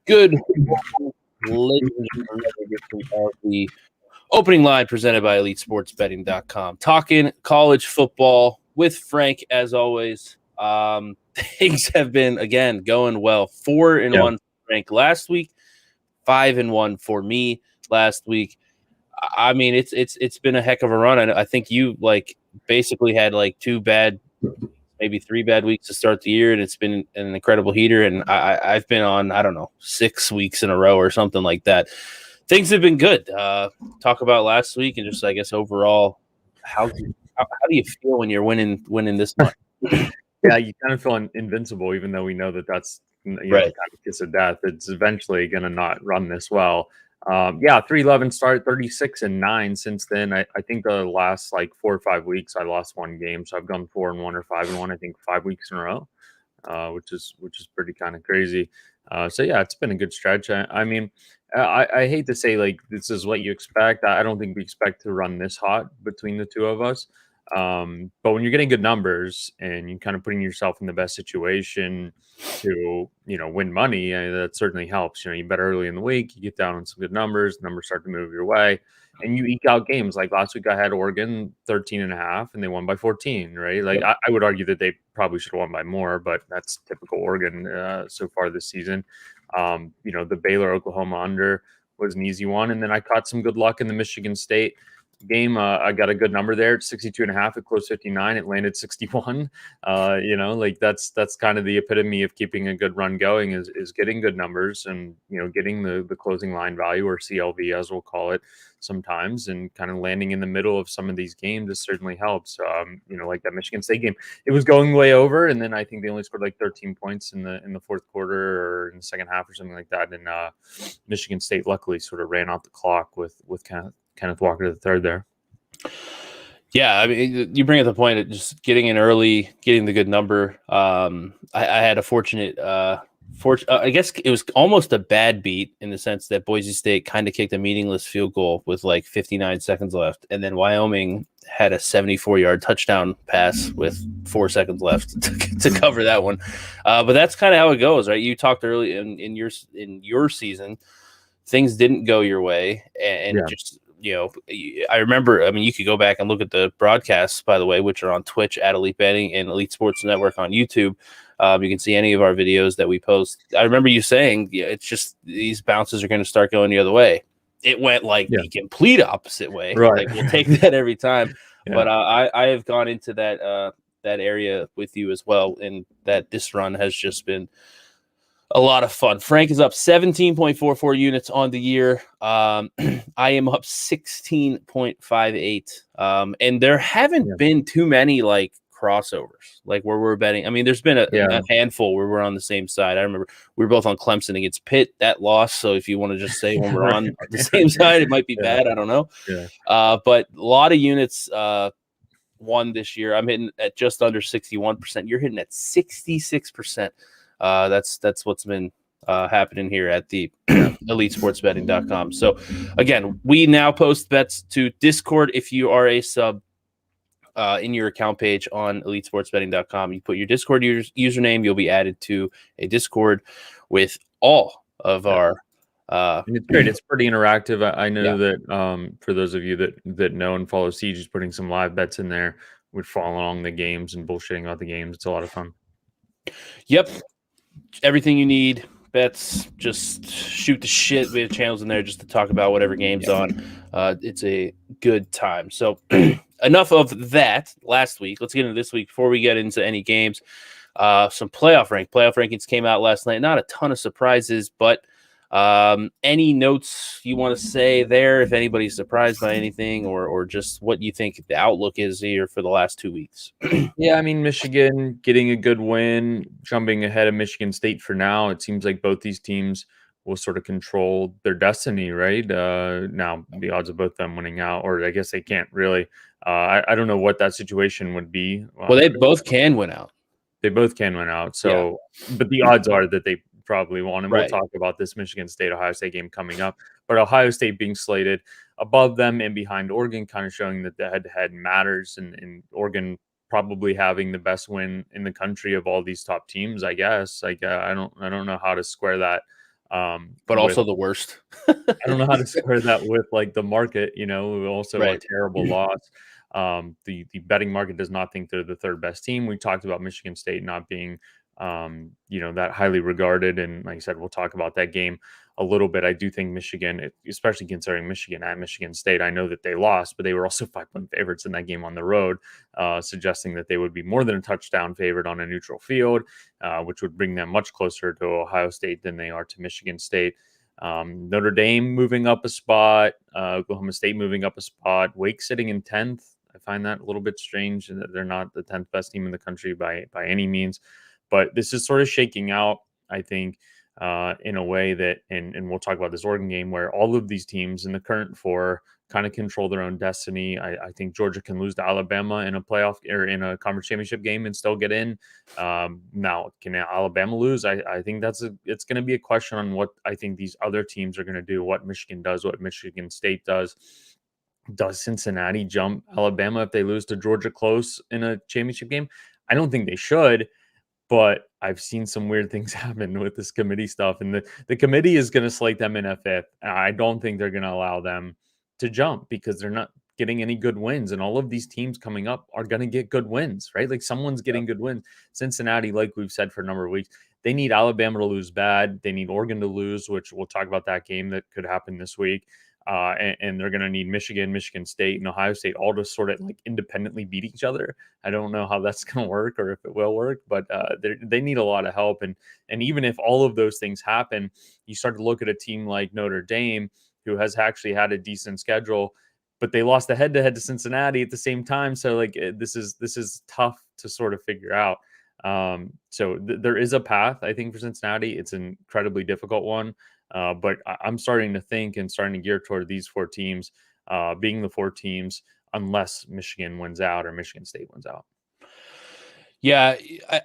Good morning, ladies and gentlemen, another edition of the opening line presented by EliteSportsBetting.com. Talking college football with Frank, as always. Things have been, again, going well. 4-1 for Frank last week, 5-1 for me last week. I mean, it's been a heck of a run. I think you basically had two bad, maybe 3 bad weeks to start the year, and it's been an incredible heater. And I've been on, 6 weeks in a row or something like that. Things have been good. Talk about last week and just, I guess, overall, how do you feel when you're winning this much? Yeah, you kind of feel invincible, even though we know that's right. Kind of kiss of death. It's eventually going to not run this well. 3-11 start, 36-9 since then. I think the last 4 or 5 weeks I lost 1 game, so I've gone 4-1 or 5-1. I think 5 weeks in a row, which is pretty kind of crazy. It's been a good stretch. I mean, I hate to say this is what you expect. I don't think we expect to run this hot between the two of us. But when you're getting good numbers and you're kind of putting yourself in the best situation to, win money, that certainly helps. You bet early in the week, you get down on some good numbers start to move your way, and you eke out games. Like last week I had Oregon 13.5 and they won by 14, right? I would argue that they probably should have won by more, but that's typical Oregon so far this season. The Baylor Oklahoma under was an easy one. And then I caught some good luck in the Michigan State game. I got a good number there at 62.5. It closed 59. It landed 61. That's kind of the epitome of keeping a good run going is getting good numbers and, getting the closing line value, or CLV as we'll call it sometimes, and kind of landing in the middle of some of these games. This certainly helps. Like that Michigan State game, it was going way over. And then I think they only scored 13 points in the fourth quarter or in the second half or something like that. And Michigan State luckily sort of ran out the clock with Kenneth Walker III there. Yeah, I mean, you bring up the point of just getting in early, getting the good number. I had a fortunate, I guess it was almost a bad beat in the sense that Boise State kind of kicked a meaningless field goal with 59 seconds left, and then Wyoming had a 74-yard touchdown pass with 4 seconds left to cover that one. But that's kind of how it goes, right? You talked early in your season, things didn't go your way, and just. I remember, you could go back and look at the broadcasts, by the way, which are on Twitch at Elite Betting and Elite Sports Network on YouTube. You can see any of our videos that we post. I remember you saying, it's just these bounces are going to start going the other way. It went the complete opposite way. Right. We'll take that every time. Yeah. But I have gone into that area with you as well, and that this run has just been a lot of fun. Frank is up 17.44 units on the year. I am up 16.58. And there haven't been too many crossovers, where we're betting. There's been a handful where we're on the same side. I remember we were both on Clemson against Pitt. That lost. So if you want to just say when we're on the same side, it might be bad. I don't know. Yeah. But a lot of units won this year. I'm hitting at just under 61%. You're hitting at 66%. That's what's been happening here at the EliteSportsBetting.com. So, again, we now post bets to Discord. If you are a sub in your account page on EliteSportsBetting.com, you put your Discord username, you'll be added to a Discord with all of our. It's great. It's pretty interactive. I know that for those of you that know and follow Siege, is putting some live bets in there. We'd follow along the games and bullshitting about the games. It's a lot of fun. Yep. Everything you need, bets, just shoot the shit. We have channels in there just to talk about whatever game's on. It's a good time. So enough of that last week. Let's get into this week before we get into any games. Some playoff rankings came out last night. Not a ton of surprises, but any notes you want to say there, if anybody's surprised by anything, or just what you think the outlook is here for the last 2 weeks? Yeah, Michigan getting a good win, jumping ahead of Michigan State for now. It seems like both these teams will sort of control their destiny, right? Now, the odds of both of them winning out, or I guess they can't really. I don't know what that situation would be. Well, they both can win out. They both can win out. So, but the odds are that they probably won. And right. We'll talk about this Michigan State Ohio State game coming up. But Ohio State being slated above them and behind Oregon, kind of showing that the head-to-head matters, and Oregon probably having the best win in the country of all these top teams, I guess. I don't know how to square that but with also the worst. I don't know how to square that with like the market, also a Right. terrible loss. The betting market does not think they're the third best team. We talked about Michigan State not being, that highly regarded. And like I said, we'll talk about that game a little bit. I do think Michigan, especially considering Michigan at Michigan State, I know that they lost, but they were also 5-point favorites in that game on the road, suggesting that they would be more than a touchdown favorite on a neutral field, which would bring them much closer to Ohio State than they are to Michigan State. Notre Dame moving up a spot, Oklahoma State moving up a spot, Wake sitting in 10th. I find that a little bit strange that they're not the 10th best team in the country by any means. But this is sort of shaking out, I think, in a way that, and we'll talk about this Oregon game, where all of these teams in the current four kind of control their own destiny. I think Georgia can lose to Alabama in a playoff or in a conference championship game and still get in. Now, can Alabama lose? I think it's going to be a question on what I think these other teams are going to do, what Michigan does, what Michigan State does. Does Cincinnati jump Alabama if they lose to Georgia close in a championship game? I don't think they should, but I've seen some weird things happen with this committee stuff, and the committee is going to slate them in a fifth. I don't think they're going to allow them to jump because they're not getting any good wins, and all of these teams coming up are going to get good wins, right? Like someone's getting good wins. Cincinnati, like we've said for a number of weeks, they need Alabama to lose bad. They need Oregon to lose, which we'll talk about that game that could happen this week. And they're going to need Michigan, Michigan State, and Ohio State all to sort of like independently beat each other. I don't know how that's going to work or if it will work, but they need a lot of help. And even if all of those things happen, you start to look at a team like Notre Dame, who has actually had a decent schedule, but they lost the head-to-head to Cincinnati at the same time. So like this is tough to sort of figure out. So there is a path, I think, for Cincinnati. It's an incredibly difficult one. But I'm starting to think and starting to gear toward these four teams being the four teams, unless Michigan wins out or Michigan State wins out. Yeah,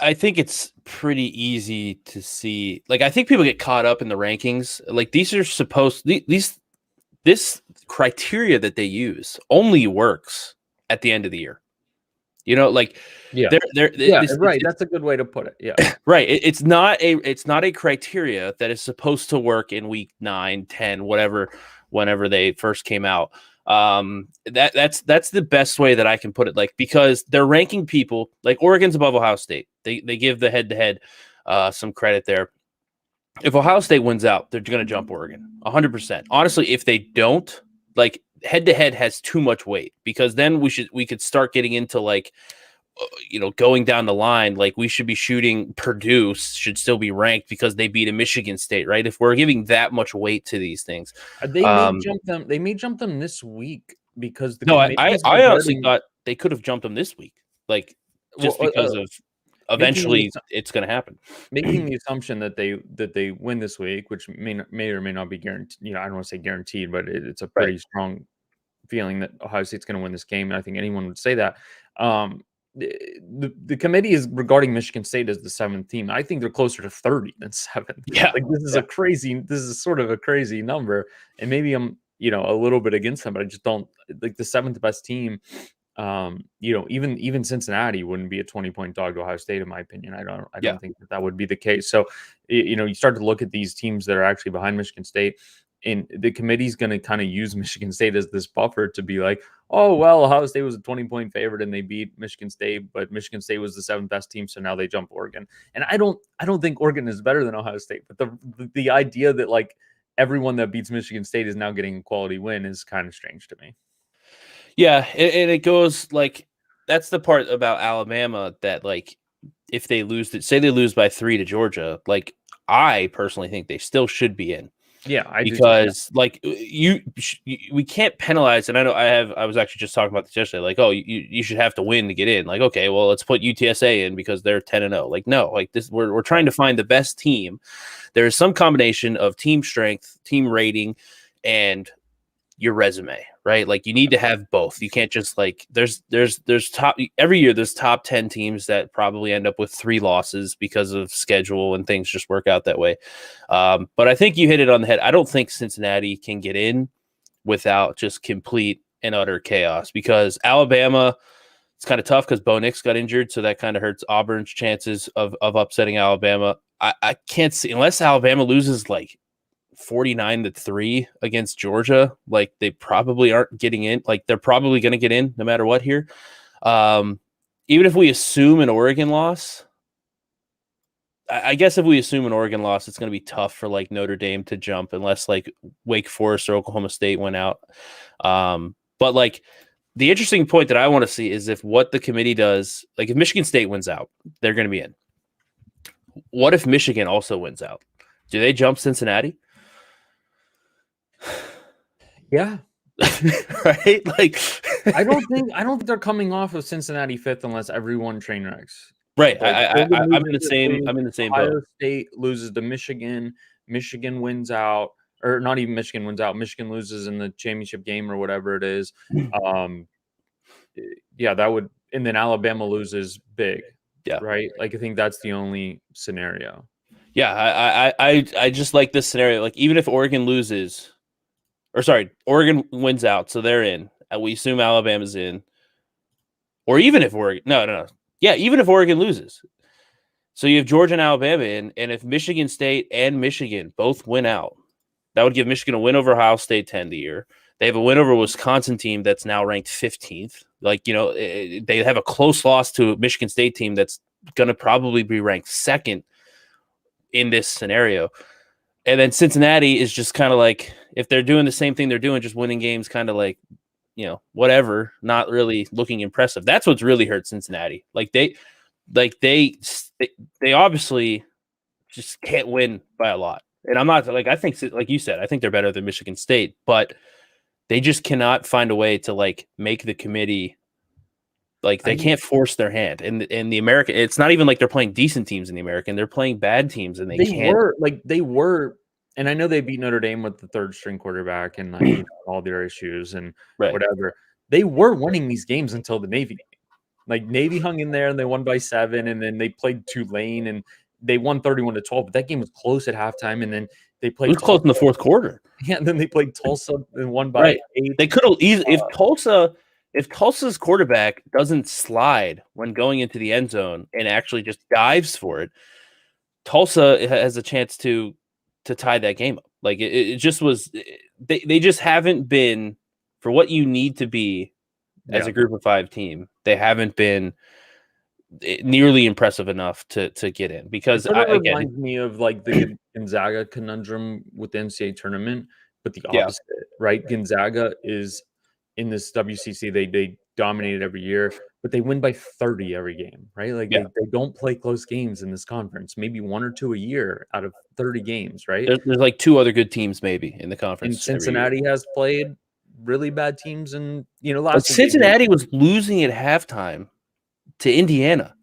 I think it's pretty easy to see. Like, I think people get caught up in the rankings. Like, these are supposed this criteria that they use only works at the end of the year. Like right. That's a good way to put it. Yeah, right. It's not a criteria that is supposed to work in week 9, 10, whenever they first came out. That's the best way that I can put it. Like, because they're ranking people like Oregon's above Ohio State. They give the head-to-head some credit there. If Ohio State wins out, they're going to jump Oregon 100%. Honestly, if they don't, like, head-to-head has too much weight, because then we could start getting into like, going down the line, like we should be shooting Purdue should still be ranked because they beat a Michigan State, right? If we're giving that much weight to these things, they may jump them. They may jump them this week because I honestly thought they could have jumped them this week, like just because of eventually it's going to happen. Making the assumption that they win this week, which may or may not be guaranteed. I don't want to say guaranteed, but it's a pretty strong feeling that Ohio State's going to win this game. And I think anyone would say that. The committee is regarding Michigan State as the 7th team. I think they're closer to 30 than 7th. Yeah, like this is sort of a crazy number, and maybe I'm a little bit against them, but I just don't like the 7th best team. Even Cincinnati wouldn't be a 20-point dog to Ohio State, in my opinion. I don't think that would be the case. So you start to look at these teams that are actually behind Michigan State, and the committee's going to kind of use Michigan State as this buffer to be like, oh, well, Ohio State was a 20-point favorite and they beat Michigan State, but Michigan State was the 7th best team, so now they jump Oregon. And I don't think Oregon is better than Ohio State, but the idea that like everyone that beats Michigan State is now getting a quality win is kind of strange to me. Yeah, and it goes like, that's the part about Alabama that, like, if they lose by 3 to Georgia, like, I personally think they still should be in. Yeah, I do. Because like we can't penalize, and I was actually just talking about this yesterday. Like, oh, you should have to win to get in. Like, okay, well, let's put UTSA in because they're 10-0. Like, no, like this, we're trying to find the best team. There is some combination of team strength, team rating, and your resume, right? Like, you need to have both. You can't just like there's top every year. There's top 10 teams that probably end up with 3 losses because of schedule and things just work out that way. But I think you hit it on the head. I don't think Cincinnati can get in without just complete and utter chaos, because Alabama, it's kind of tough because Bo Nix got injured, so that kind of hurts Auburn's chances of upsetting Alabama. I can't see, unless Alabama loses like 49-3 against Georgia. Like they probably aren't getting in. Like they're probably going to get in no matter what here. Even if we assume an Oregon loss, I guess if we assume an Oregon loss, it's going to be tough for like Notre Dame to jump unless like Wake Forest or Oklahoma State went out. But like the interesting point that I want to see is if what the committee does, like if Michigan State wins out, they're going to be in. What if Michigan also wins out? Do they jump Cincinnati? Yeah. Right? Like I don't think they're coming off of Cincinnati 5th unless everyone train wrecks. Right. Like, I'm in the same Ohio boat. State loses to Michigan. Michigan wins out, or not even Michigan wins out. Michigan loses in the championship game or whatever it is. Yeah, that would, and then Alabama loses big. Yeah. Right. Like I think that's the only scenario. Yeah, I just like this scenario. Like even if Oregon loses, or sorry, Oregon wins out, so they're in. We assume Alabama's in, or even if Oregon, no, yeah, even if Oregon loses, so you have Georgia and Alabama in, and if Michigan State and Michigan both win out, that would give Michigan a win over Ohio State 10 the year. They have a win over a Wisconsin team that's now ranked 15th. Like they have a close loss to a Michigan State team that's going to probably be ranked second in this scenario. And then Cincinnati is just kind of like, if they're doing the same thing they're doing, just winning games, kind of like, whatever, not really looking impressive. That's what's really hurt Cincinnati. They obviously just can't win by a lot. And I'm not like, I think, like you said, I think they're better than Michigan State, but they just cannot find a way to like make the committee. Like they can't force their hand. And in the American, it's not even like they're playing decent teams in the American. They're playing bad teams, and they were. And I know they beat Notre Dame with the third string quarterback and like, all their issues and whatever. They were winning these games until the Navy game. Like Navy hung in there and they won by 7, and then they played Tulane and they won 31-12. But that game was close at halftime, and then they played. It was close in the fourth quarter. Yeah, and then they played Tulsa and won by 8. They could have easily if Tulsa's quarterback doesn't slide when going into the end zone and actually just dives for it, Tulsa has a chance to tie that game up. Like it just was, they just haven't been, for what you need to be as a group of 5 team, they haven't been nearly impressive enough to get in, because it reminds me of like the Gonzaga conundrum with the NCAA tournament, but the opposite, right? Gonzaga is in this WCC, they dominated every year, but they win by 30 every game, right? Like they don't play close games in this conference, maybe 1 or 2 a year out of 30 games, right? There's like 2 other good teams maybe in the conference. And Cincinnati has played really bad teams, and Cincinnati was losing at halftime to Indiana.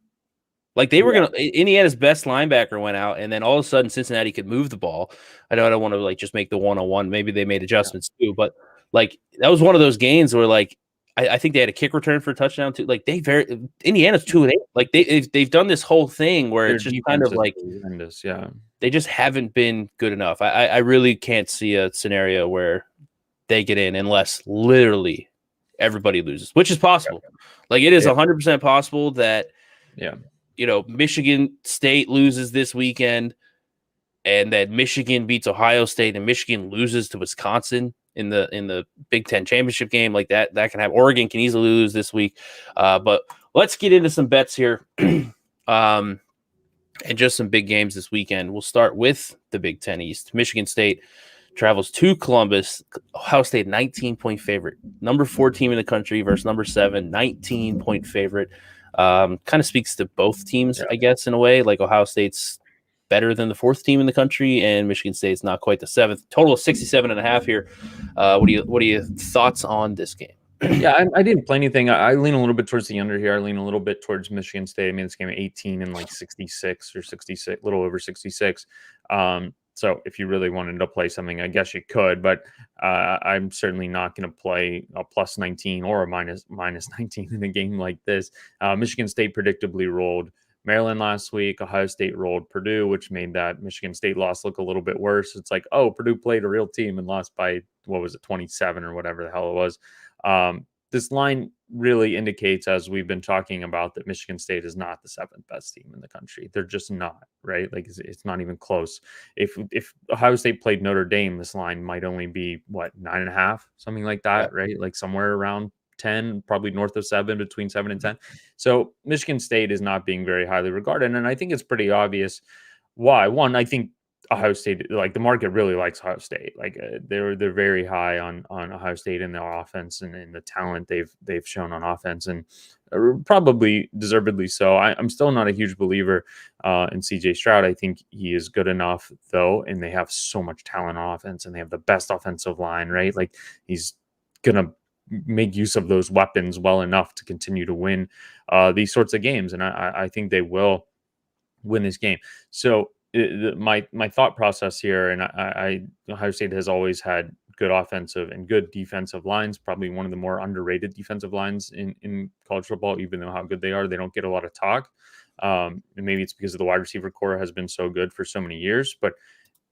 Like they were Indiana's best linebacker went out, and then all of a sudden Cincinnati could move the ball. I know I don't want to like just make the 1-on-1. Maybe they made adjustments too, but like that was one of those games where like I think they had a kick return for a touchdown too. Like Indiana's 2-8. Like they've done this whole thing where it's just kind of like horrendous. They just haven't been good enough. I really can't see a scenario where they get in unless literally everybody loses, which is possible. Like it is 100% possible that Michigan State loses this weekend, and that Michigan beats Ohio State, and Michigan loses to Wisconsin in the Big Ten championship game. Like that can happen. Oregon can easily lose this week. But let's get into some bets here. And just some big games this weekend. We'll start with the Big Ten East. Michigan State travels to Columbus. Ohio State 19-point favorite. Number 4 team in the country versus number 7, 19-point favorite. Kind of speaks to both teams, I guess, in a way. Like Ohio State's better than the 4th team in the country, and Michigan State's not quite the 7th. Total of 67.5 here. What are your thoughts on this game? Yeah, I didn't play anything. I lean a little bit towards the under here. I lean a little bit towards Michigan State. I mean, this game at 18 and like 66 or 66, a little over 66. So if you really wanted to play something, I guess you could, but I'm certainly not going to play a plus 19 or a minus 19 in a game like this. Michigan State predictably rolled Maryland last week. Ohio State rolled Purdue, which made that Michigan State loss look a little bit worse. It's like, oh, Purdue played a real team and lost by, 27 or whatever the hell it was. This line really indicates, as we've been talking about, that Michigan State is not the 7th best team in the country. They're just not, right? Like it's not even close. If Ohio State played Notre Dame, this line might only be what, 9.5, something like that, right? Like somewhere around 10, probably north of 7, between 7 and 10. So Michigan State is not being very highly regarded, and I think it's pretty obvious why. One, I think Ohio State, like the market really likes Ohio State. Like they're very high on Ohio State in their offense and the talent they've shown on offense, and probably deservedly so. I'm still not a huge believer in CJ Stroud. I think he is good enough though, and they have so much talent on offense, and they have the best offensive line, right? Like he's gonna make use of those weapons well enough to continue to win these sorts of games, and I think they will win this game. So my thought process here, and Ohio State has always had good offensive and good defensive lines, probably one of the more underrated defensive lines in college football. Even though how good they are, they don't get a lot of talk. And maybe it's because of the wide receiver core has been so good for so many years, but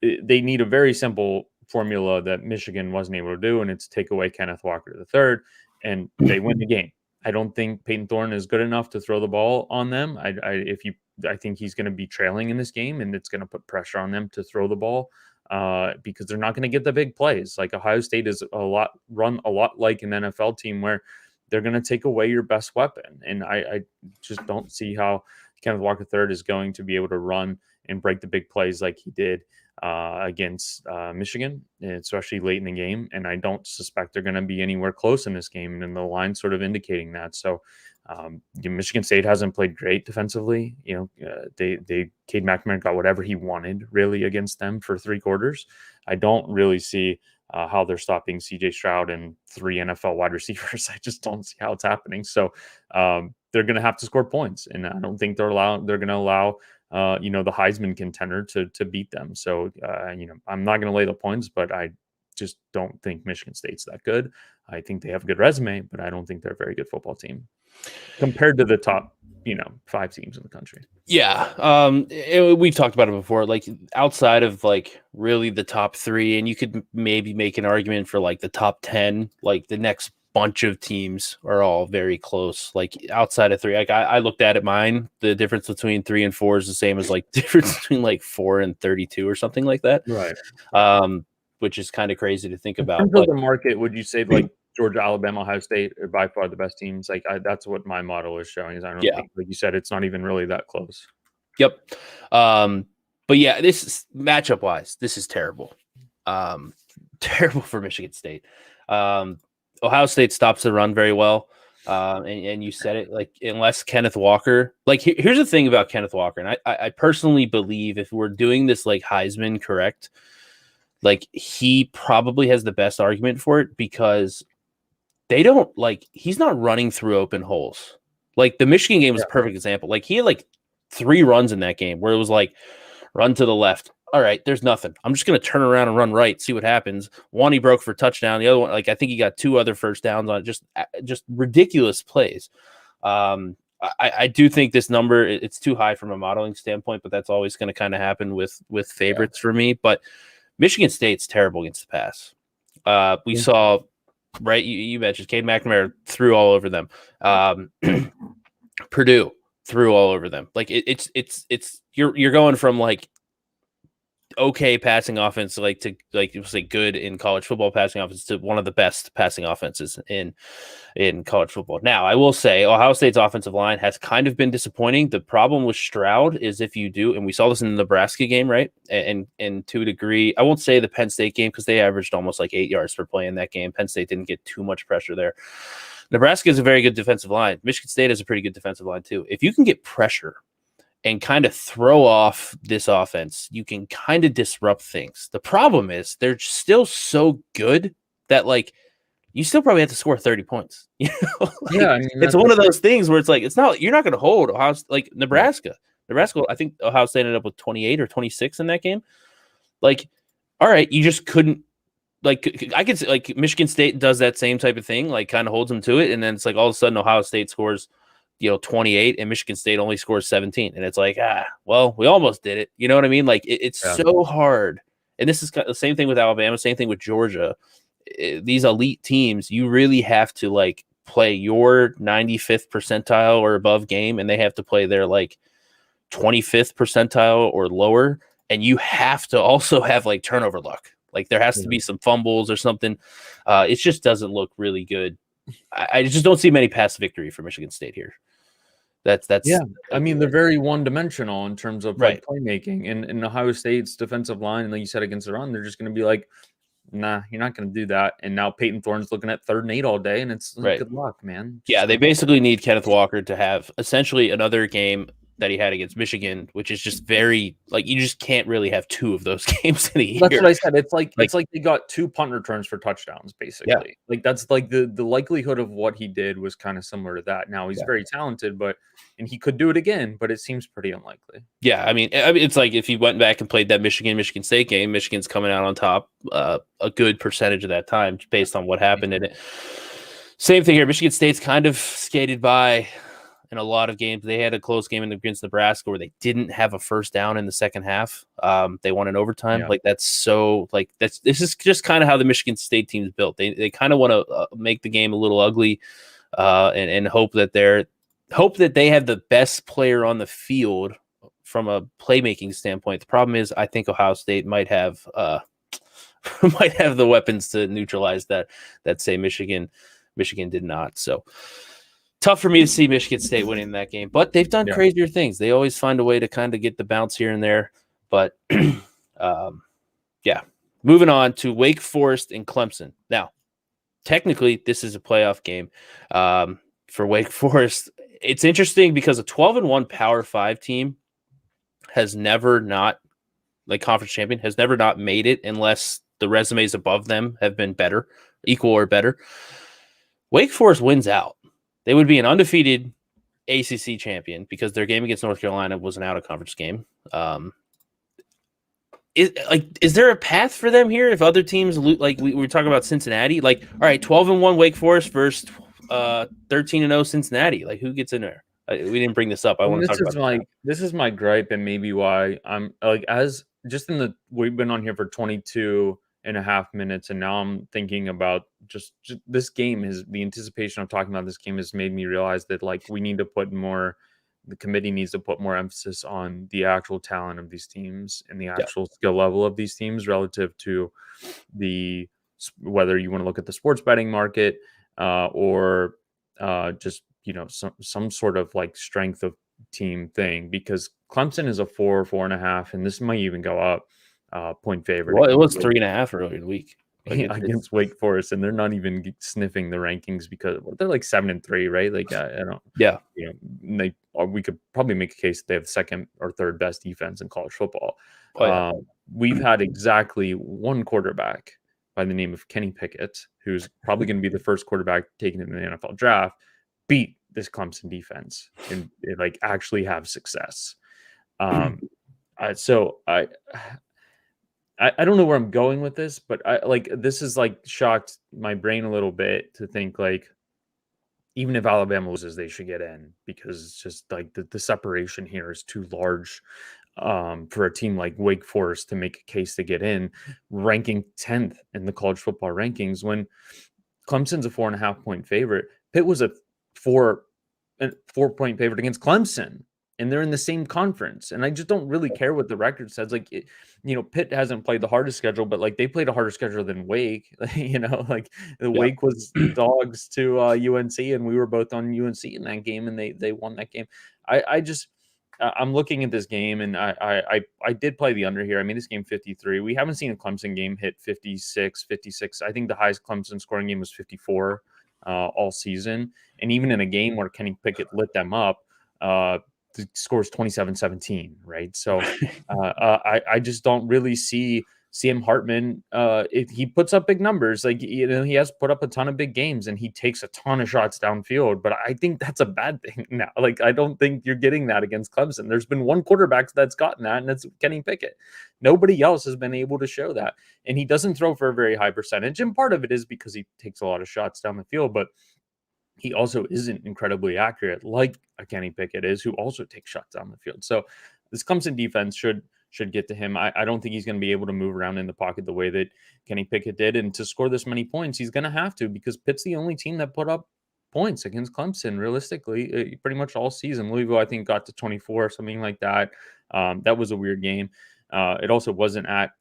they need a very simple formula that Michigan wasn't able to do, and it's take away Kenneth Walker III, and they win the game. I don't think Peyton Thorne is good enough to throw the ball on them. I think he's going to be trailing in this game, and it's going to put pressure on them to throw the ball because they're not going to get the big plays. Like Ohio State is run a lot like an NFL team where they're going to take away your best weapon. And I just don't see how Kenneth Walker III is going to be able to run and break the big plays like he did against Michigan, especially late in the game. And I don't suspect they're going to be anywhere close in this game. And the line's sort of indicating that. So Michigan State hasn't played great defensively. Cade McNamara got whatever he wanted really against them for 3 quarters. I don't really see how they're stopping CJ Stroud and 3 NFL wide receivers. I just don't see how it's happening. So they're going to have to score points, and I don't think they're going to allow the Heisman contender to beat them. So I'm not going to lay the points, but I just don't think Michigan State's that good. I think they have a good resume, but I don't think they're a very good football team compared to the top 5 teams in the country. Yeah. We've talked about it before, like outside of like really the top 3, and you could maybe make an argument for like the top 10, like the next bunch of teams are all very close. Like outside of 3, like I looked at mine, the difference between 3 and 4 is the same as like difference between like 4 and 32 or something like that. Right. Which is kind of crazy to think about. In terms of the market, would you say like Georgia, Alabama, Ohio State are by far the best teams? Like that's what my model is showing. Is I don't think, like you said, it's not even really that close. Yep. But yeah, this is matchup wise, this is terrible. Terrible for Michigan State. Ohio State stops the run very well. And you said it, like unless Kenneth Walker, like here's the thing about Kenneth Walker, and I personally believe if we're doing this like Heisman correct, like he probably has the best argument for it because they don't he's not running through open holes. Like the Michigan game was a perfect example. Like he had like 3 runs in that game where it was like run to the left. All right, there's nothing. I'm just going to turn around and run right, see what happens. One he broke for touchdown. The other one, like I think he got 2 other first downs on it. Just ridiculous plays. I do think this number, it's too high from a modeling standpoint, but that's always going to kind of happen with favorites for me. But Michigan State's terrible against the pass. We saw, right? You mentioned Cade McNamara threw all over them. Purdue threw all over them. Like it's you're going from like okay passing offense like to like it was like good in college football passing offense to one of the best passing offenses in college football. Now I will say Ohio State's offensive line has kind of been disappointing. The problem with Stroud is if you do, and we saw this in the Nebraska game, right? And to a degree, I won't say the Penn State game because they averaged almost like 8 yards per play in that game. Penn State didn't get too much pressure there. Nebraska is a very good defensive line. Michigan State has a pretty good defensive line too. If you can get pressure and kind of throw off this offense, you can kind of disrupt things. The problem is they're still so good that like you still probably have to score 30 points. You know? Yeah, I mean, it's one of those things where it's like you're not going to hold Ohio, like Nebraska. Nebraska, I think Ohio State ended up with 28 or 26 in that game. Like, all right, you just couldn't. Like I could say, like Michigan State does that same type of thing, like kind of holds them to it, and then it's like all of a sudden Ohio State scores 28 and Michigan State only scores 17. And it's like, well, we almost did it. You know what I mean? Like it's so hard. And this is the same thing with Alabama, same thing with Georgia. These elite teams, you really have to like play your 95th percentile or above game, and they have to play their like 25th percentile or lower, and you have to also have like turnover luck. Like there has to be some fumbles or something. It just doesn't look really good. I just don't see many paths to victory for Michigan State here. That's yeah. I mean, they're very one-dimensional in terms of like playmaking, and Ohio State's defensive line, and like you said, against the run, they're just going to be like, nah, you're not going to do that. And now Peyton Thorne's looking at 3rd and 8 all day, and it's good luck, man. Yeah, they basically need Kenneth Walker to have essentially another game that he had against Michigan, which is just very like you just can't really have 2 of those games in a year. That's what I said. It's like they got 2 punt returns for touchdowns, basically. Yeah. Like that's like the likelihood of what he did was kind of similar to that. Now he's very talented, and he could do it again, but it seems pretty unlikely. Yeah, I mean, it's like if you went back and played that Michigan State game, Michigan's coming out on top a good percentage of that time based on what happened in it. Same thing here. Michigan State's kind of skated by in a lot of games. They had a close game against Nebraska where they didn't have a first down in the second half. They won in overtime. Yeah. Like this is just kind of how the Michigan State team is built. They kind of want to make the game a little ugly and hope that they have the best player on the field from a playmaking standpoint. The problem is I think Ohio State might have the weapons to neutralize that say Michigan did not. So tough for me to see Michigan State winning that game, but they've done crazier things. They always find a way to kind of get the bounce here and there. But moving on to Wake Forest and Clemson. Now, technically, this is a playoff game for Wake Forest. It's interesting because a 12-1 Power 5 team has never not, like conference champion, has never not made it unless the resumes above them have been better, equal or better. Wake Forest wins out. They would be an undefeated ACC champion because their game against North Carolina was an out-of-conference game. Is there a path for them here if other teams like we were talking about Cincinnati? Like, all right, 12-1 Wake Forest versus 13-0 Cincinnati. Like, who gets in there? We didn't bring this up. This is my gripe, and maybe why I'm like we've been on here for 22.5 minutes, and now I'm thinking about just this game. The anticipation of talking about this game has made me realize that like the committee needs to put more emphasis on the actual talent of these teams and the actual skill level of these teams relative to whether you want to look at the sports betting market or just some sort of like strength of team thing, because Clemson is a 4.5, and this might even go up. Point favorite. Well, it was 3.5 earlier in the week against Wake Forest, and they're not even sniffing the rankings because they're like 7-3, right? Like I don't. Yeah. We could probably make a case that they have the 2nd or 3rd best defense in college football. We've had exactly one quarterback by the name of Kenny Pickett, who's probably going to be the first quarterback taken in the NFL draft, beat this Clemson defense and like actually have success. So I don't know where I'm going with this, but this is like shocked my brain a little bit to think like even if Alabama loses, they should get in, because it's just like the separation here is too large for a team like Wake Forest to make a case to get in, ranking 10th in the college football rankings when Clemson's a 4.5 point favorite. Pitt was a 4-point favorite against Clemson, and they're in the same conference. And I just don't really care what the record says. Like, Pitt hasn't played the hardest schedule, but like they played a harder schedule than Wake. Wake was dogs to UNC, and we were both on UNC in that game, and they won that game. I'm looking at this game, and I did play the under here. I made this game 53. We haven't seen a Clemson game hit 56. I think the highest Clemson scoring game was 54 all season. And even in a game where Kenny Pickett lit them up, the scores 27-17, right? So I just don't really see Sam Hartman. He puts up big numbers. Like, he has put up a ton of big games, and he takes a ton of shots downfield. But I think that's a bad thing now. Like, I don't think you're getting that against Clemson. There's been one quarterback that's gotten that, and that's Kenny Pickett. Nobody else has been able to show that. And he doesn't throw for a very high percentage. And part of it is because he takes a lot of shots down the field, but he also isn't incredibly accurate like a Kenny Pickett is, who also takes shots down the field. So this Clemson defense should get to him. I don't think he's going to be able to move around in the pocket the way that Kenny Pickett did. And to score this many points, he's going to have to, because Pitt's the only team that put up points against Clemson, realistically, pretty much all season. Louisville, I think, got to 24, something like that. That was a weird game. It also wasn't at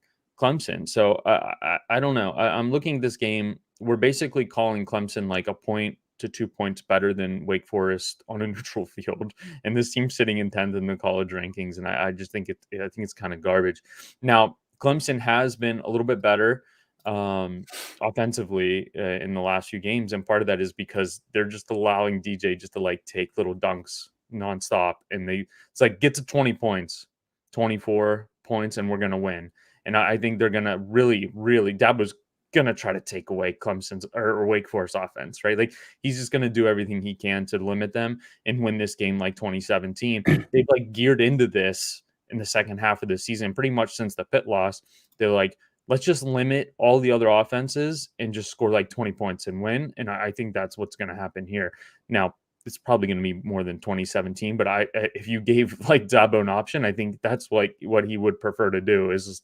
Clemson. So I don't know. I'm looking at this game. We're basically calling Clemson like a point to 2 points better than Wake Forest on a neutral field. And this team's sitting in 10th in the college rankings. And I just think I think it's kind of garbage. Now, Clemson has been a little bit better offensively in the last few games. And part of that is because they're just allowing DJ just to like take little dunks nonstop. And it's like, get to 20 points, 24 points, and we're going to win. And I think they're going to really, Dabo's going to try to take away Clemson's or Wake Forest offense, right? Like he's just going to do everything he can to limit them and win this game like 2017. They've like geared into this in the second half of the season, pretty much since the Pitt loss. They're like, let's just limit all the other offenses and just score like 20 points and win. And I think that's what's going to happen here. Now, it's probably going to be more than 2017, but if you gave like Dabo an option, I think that's like what he would prefer to do is,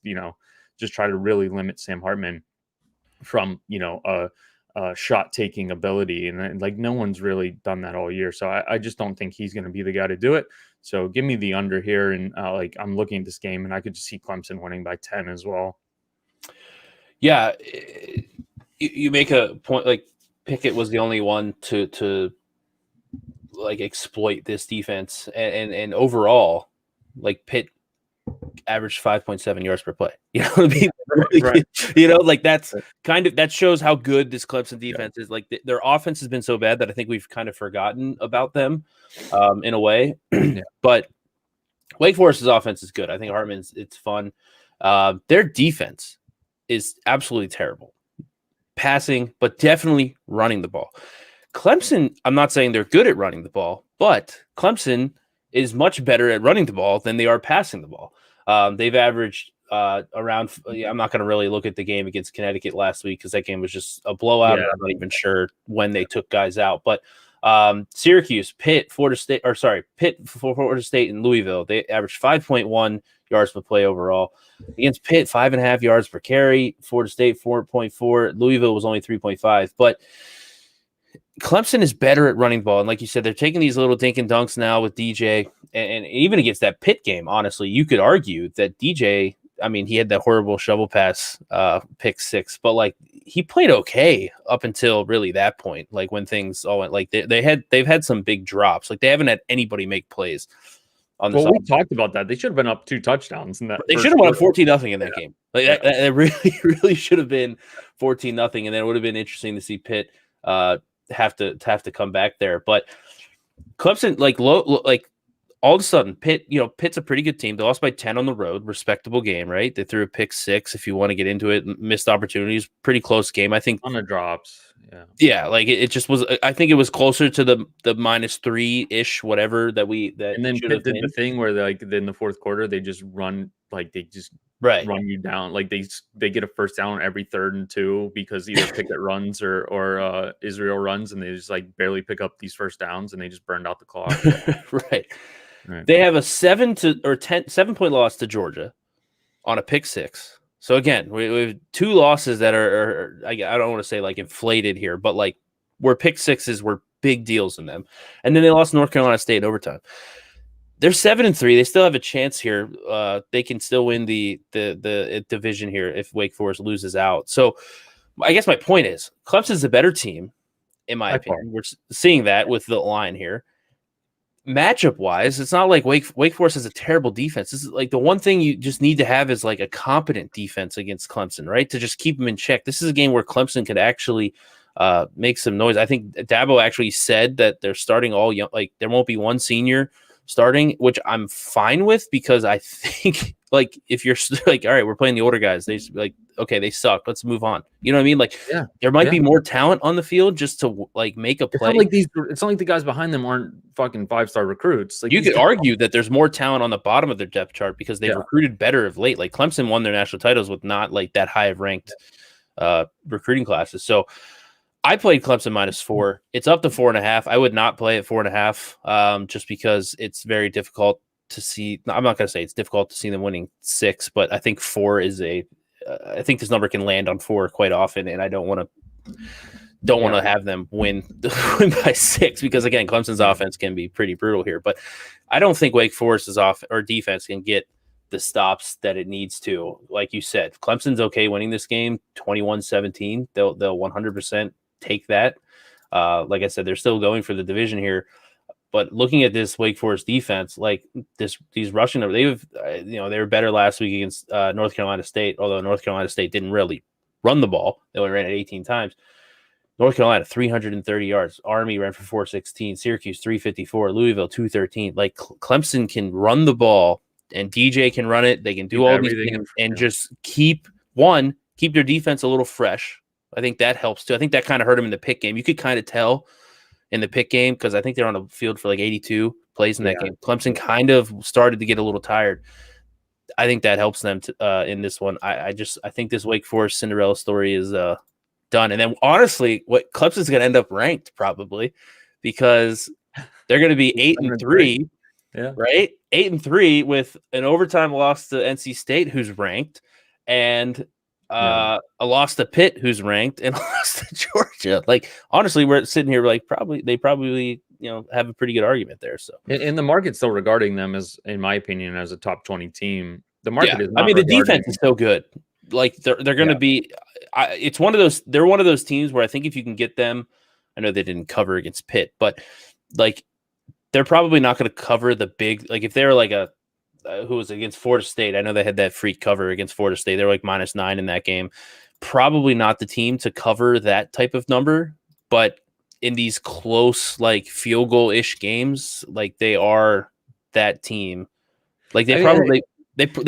just try to really limit Sam Hartman from, a shot taking ability. And like, no one's really done that all year. So I just don't think he's going to be the guy to do it. So give me the under here. And I'm looking at this game and I could just see Clemson winning by 10 as well. Yeah. You make a point, like Pickett was the only one to like exploit this defense, and overall, like Pitt averaged 5.7 yards per play. You know what I mean? Right. Like that's that shows how good this Clemson defense is. Like their offense has been so bad that I think we've kind of forgotten about them in a way. But Wake Forest's offense is good. I think it's fun. Their defense is absolutely terrible. Passing, but definitely running the ball. Clemson, I'm not saying they're good at running the ball, but Clemson is much better at running the ball than they are passing the ball. They've averaged around. I'm not going to really look at the game against Connecticut last week because that game was just a blowout. Yeah. I'm not even sure when they took guys out. But Syracuse, Pitt, Florida State, and Louisville, they averaged 5.1 yards per play overall. Against Pitt, 5.5 yards per carry. Florida State, 4.4. Louisville was only 3.5. But Clemson is better at running the ball. And like you said, they're taking these little dink and dunks now with DJ. And even against that Pitt game, honestly, you could argue that DJ, I mean, he had that horrible shovel pass pick six, but like he played okay up until really that point. Like when things all went, like they've had some big drops. Like they haven't had anybody make plays. We talked about that. They should have been up 2 touchdowns in that. They should have won 14-0 in that game. Like that really should have been 14-0, and then it would have been interesting to see Pitt have to come back there. But Clemson, like all of a sudden, Pitt's a pretty good team. They lost by 10 on the road, respectable game, right? They threw a pick 6. If you want to get into it, missed opportunities, pretty close game. I think on the drops. Yeah, like it just was. I think it was closer to the -3-ish, whatever that. And then Pitt did the thing where in the fourth quarter they just run run you down. Like they get a first down every 3rd and 2 because either Pickett runs or Israel runs, and they just like barely pick up these first downs and they just burned out the clock. Right. They have a 7-point loss to Georgia on a pick 6. So again, we have 2 losses that are I don't want to say like inflated here, but like where pick 6s were big deals in them. And then they lost North Carolina State in overtime. They're 7-3. They still have a chance here. They can still win the division here if Wake Forest loses out. So I guess my point is Clemson's a better team, in my opinion. We're seeing that with the line here. Matchup wise, it's not like Wake Forest has a terrible defense. This is like the one thing you just need to have is like a competent defense against Clemson, right? To just keep them in check. This is a game where Clemson could actually make some noise. I think Dabo actually said that they're starting all young, like there won't be one senior starting, which I'm fine with because I think like if you're like, all right, we're playing the older guys, they like, okay, they suck. Let's move on. You know what I mean? Like, there might be more talent on the field just to like make a play. It's not like the guys behind them aren't fucking 5-star recruits. Like you could argue that there's more talent on the bottom of their depth chart because they've recruited better of late. Like Clemson won their national titles with not like that high of ranked recruiting classes. So I played Clemson -4. It's up to 4.5. I would not play at 4.5 just because it's very difficult to see. I'm not going to say it's difficult to see them winning 6, but I think 4 is I think this number can land on 4 quite often, and I don't want to don't want to have them win by 6 because, again, Clemson's offense can be pretty brutal here. But I don't think Wake Forest's defense can get the stops that it needs to. Like you said, Clemson's okay winning this game 21-17. They'll 100% take that. Like I said, they're still going for the division here. But looking at this Wake Forest defense, like these rushing, they were better last week against North Carolina State, although North Carolina State didn't really run the ball. They only ran it 18 times. North Carolina, 330 yards. Army ran for 416. Syracuse, 354. Louisville, 213. Like, Clemson can run the ball, and DJ can run it. They can do all these things and just keep their defense a little fresh. I think that helps, too. I think that kind of hurt them in the Pitt game. You could kind of tell in the Pitt game because I think they're on the field for like 82 plays in that game. Clemson kind of started to get a little tired. I think that helps them in this one. I think this Wake Forest Cinderella story is done. And then, honestly, what Clemson's going to end up ranked probably because they're going to be 8-3, right? 8-3 with an overtime loss to NC State, who's ranked, and a loss to Pitt, who's ranked, and a loss to Georgia. Like, honestly, we're sitting here like they probably have a pretty good argument there. So, and the market's still regarding them as, in my opinion, as a top 20 team. The market is. I mean, the defense is so good. Like, they're going to be. It's one of those. They're one of those teams where I think if you can get them, I know they didn't cover against Pitt, but like they're probably not going to cover the big. Like, if they're like who was against Florida State, I know they had that freak cover against Florida State. They were like -9 in that game. Probably not the team to cover that type of number, but in these close, like, field goal-ish games, like, they are that team. Like, they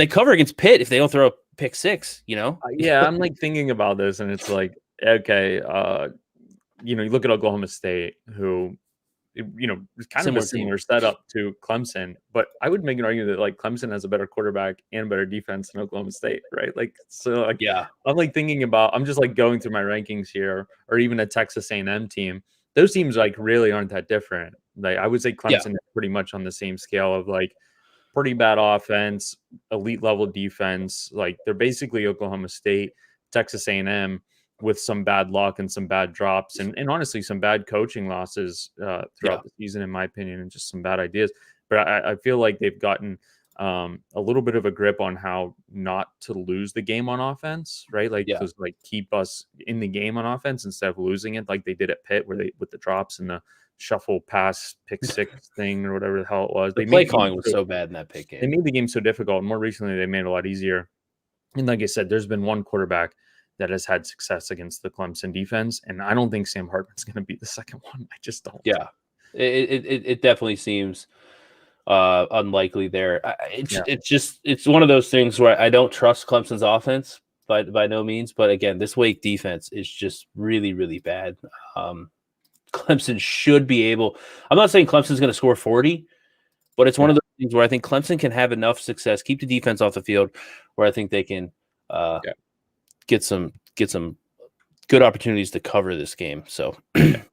cover against Pitt if they don't throw a pick 6, Yeah, I'm like thinking about this, and it's like, okay, you look at Oklahoma State, who, is kind of a similar setup to Clemson, but I would make an argument that like Clemson has a better quarterback and better defense than Oklahoma State, right? Like, so like, I'm like thinking about, I'm just like going through my rankings here, or even a Texas A&M team. Those teams like really aren't that different. Like, I would say Clemson is pretty much on the same scale of like pretty bad offense, elite level defense. Like, they're basically Oklahoma State, Texas A&M, with some bad luck and some bad drops and honestly some bad coaching losses throughout the season, in my opinion, and just some bad ideas. But I feel like they've gotten a little bit of a grip on how not to lose the game on offense, right? Like, to like keep us in the game on offense instead of losing it, like they did at Pitt, where they, with the drops and the shuffle pass pick 6 thing or whatever the hell it was. The play calling was so bad in that Pitt game. They made the game so difficult. And more recently, they made it a lot easier. And like I said, there's been one quarterback that has had success against the Clemson defense, and I don't think Sam Hartman's going to be the second one. I just don't. Yeah, it definitely seems unlikely there. It's one of those things where I don't trust Clemson's offense by no means, but again, this Wake defense is just really, really bad. Clemson should be able. I'm not saying Clemson's going to score 40, but it's one of those things where I think Clemson can have enough success, keep the defense off the field, where I think they can get some good opportunities to cover this game. So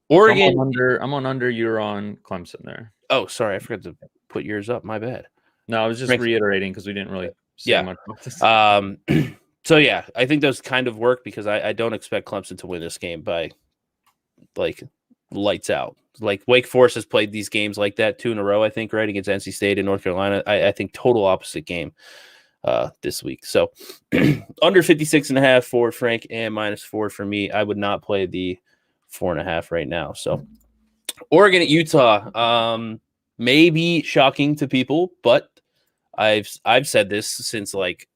Oregon, I'm on under. You're on Clemson there. Oh, sorry, I forgot to put yours up. My bad. No, I was just reiterating because we didn't really say much about this. So yeah, I think those kind of work because I don't expect Clemson to win this game by like lights out. Like, Wake Forest has played these games like that 2 in a row, I think, right, against NC State and North Carolina. I think total opposite game this week. So under 56.5 for Frank and -4 for me. I would not play the 4.5 right now. So Oregon at Utah, maybe shocking to people, but I've said this since like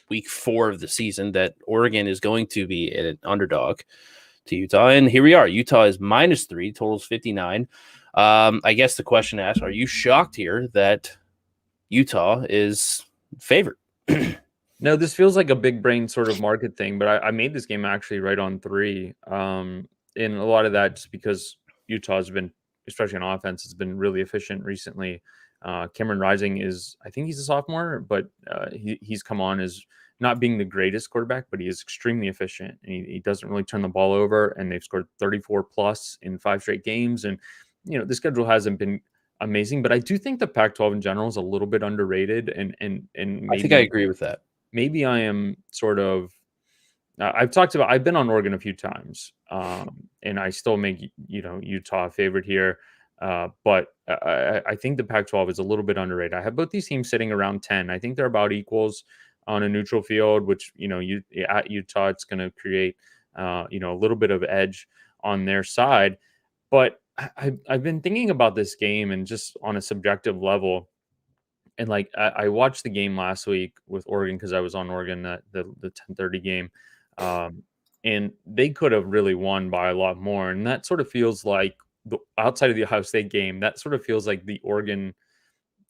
week 4 of the season that Oregon is going to be an underdog to Utah, and here we are. Utah is -3, totals 59. I guess the question asked: are you shocked here that Utah is favored? No, this feels like a big brain sort of market thing, but I made this game actually right on 3. And a lot of that just because Utah's been, especially on offense, has been really efficient recently. Cameron Rising I think he's a sophomore, but he's come on as not being the greatest quarterback, but he is extremely efficient and he doesn't really turn the ball over, and they've scored 34 plus in 5 straight games. And, the schedule hasn't been amazing, but I do think the Pac-12 in general is a little bit underrated. And maybe, I think I agree with that. Maybe I am sort of I've been on Oregon a few times, and I still make Utah a favorite here. But I think the Pac-12 is a little bit underrated. I have both these teams sitting around 10. I think they're about equals on a neutral field, which at Utah it's going to create a little bit of edge on their side. But I've been thinking about this game and just on a subjective level. And like I watched the game last week with Oregon because I was on Oregon the 10:30 game, and they could have really won by a lot more. And that sort of feels like outside of the Ohio State game, that sort of feels like the Oregon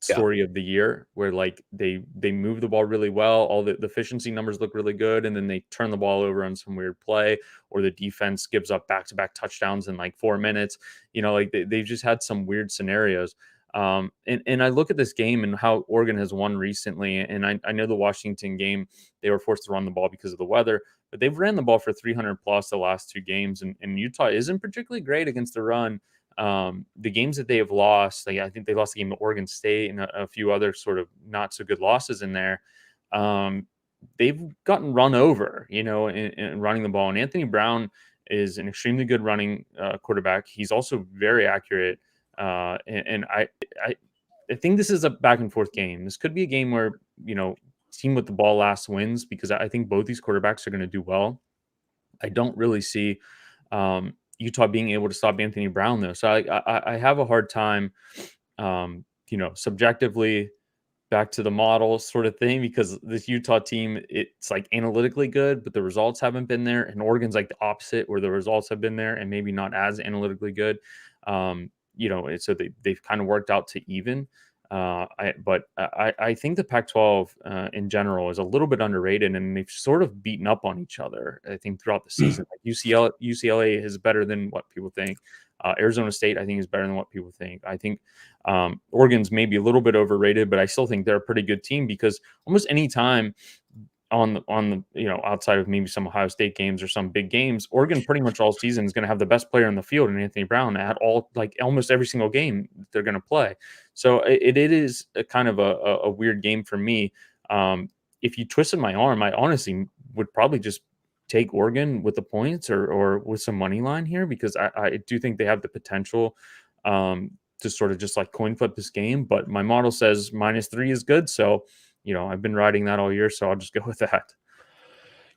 Yeah. story of the year, where like they move the ball really well, all the efficiency numbers look really good, and then they turn the ball over on some weird play, or the defense gives up back-to-back touchdowns in like 4 minutes. Like they've just had some weird scenarios. And I look at this game and how Oregon has won recently, and I know the Washington game, they were forced to run the ball because of the weather, but they've ran the ball for 300 plus the last 2 games, and Utah isn't particularly great against the run. The games that they have lost, like I think they lost the game to Oregon State and a few other sort of not so good losses in there. They've gotten run over, in running the ball. And Anthony Brown is an extremely good running quarterback. He's also very accurate. And I think this is a back and forth game. This could be a game where, team with the ball last wins, because I think both these quarterbacks are going to do well. I don't really see Utah being able to stop Anthony Brown, though. So I have a hard time, subjectively back to the model sort of thing, because this Utah team, it's like analytically good, but the results haven't been there. And Oregon's like the opposite, where the results have been there and maybe not as analytically good. So they've kind of worked out to even. I think the Pac-12 in general is a little bit underrated, and they've sort of beaten up on each other, I think, throughout the season. Like UCLA is better than what people think. Arizona State, I think, is better than what people think. I think Oregon's maybe a little bit overrated, but I still think they're a pretty good team, because almost any time on the outside of maybe some Ohio State games or some big games, Oregon pretty much all season is going to have the best player in the field, and Anthony Brown, at almost every single game they're going to play. So it is a kind of a weird game for me. If you twisted my arm, I honestly would probably just take Oregon with the points or with some money line here, because I do think they have the potential to sort of just like coin flip this game. But my model says -3 is good. So, I've been riding that all year, so I'll just go with that.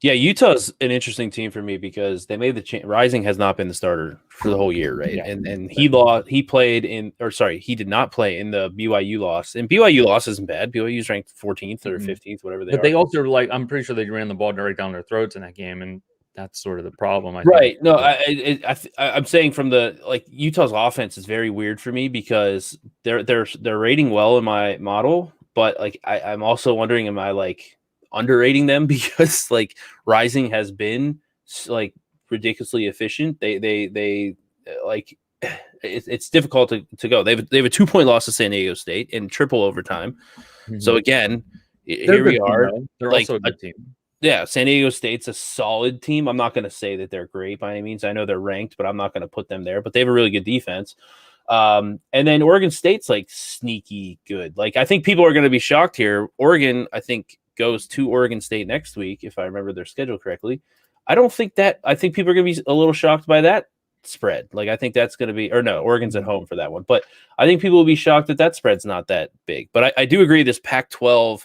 Yeah, Utah's an interesting team for me because they made the Rising has not been the starter for the whole year, right? Yeah. And he did not play in the BYU loss. And BYU loss isn't bad. BYU's ranked 14th or 15th, whatever they are. But they also I'm pretty sure they ran the ball right down their throats in that game, and that's sort of the problem. I right. think. No, I'm saying from the Utah's offense is very weird for me, because they're rating well in my model, but I'm also wondering, am I underrating them, because Rising has been ridiculously efficient. They it's difficult to go. They have a 2-point loss to San Diego State in triple overtime. Mm-hmm. So again, here we are. They're also a good team. Yeah, San Diego State's a solid team. I'm not going to say that they're great by any means. I know they're ranked, but I'm not going to put them there. But they have a really good defense. And then Oregon State's sneaky good. I think people are going to be shocked here. Oregon, I think, goes to Oregon State next week, if I remember their schedule correctly. I think people are going to be a little shocked by that spread. I think that's going to be, or no, Oregon's at home for that one. But I think people will be shocked that spread's not that big. But I do agree, this Pac-12,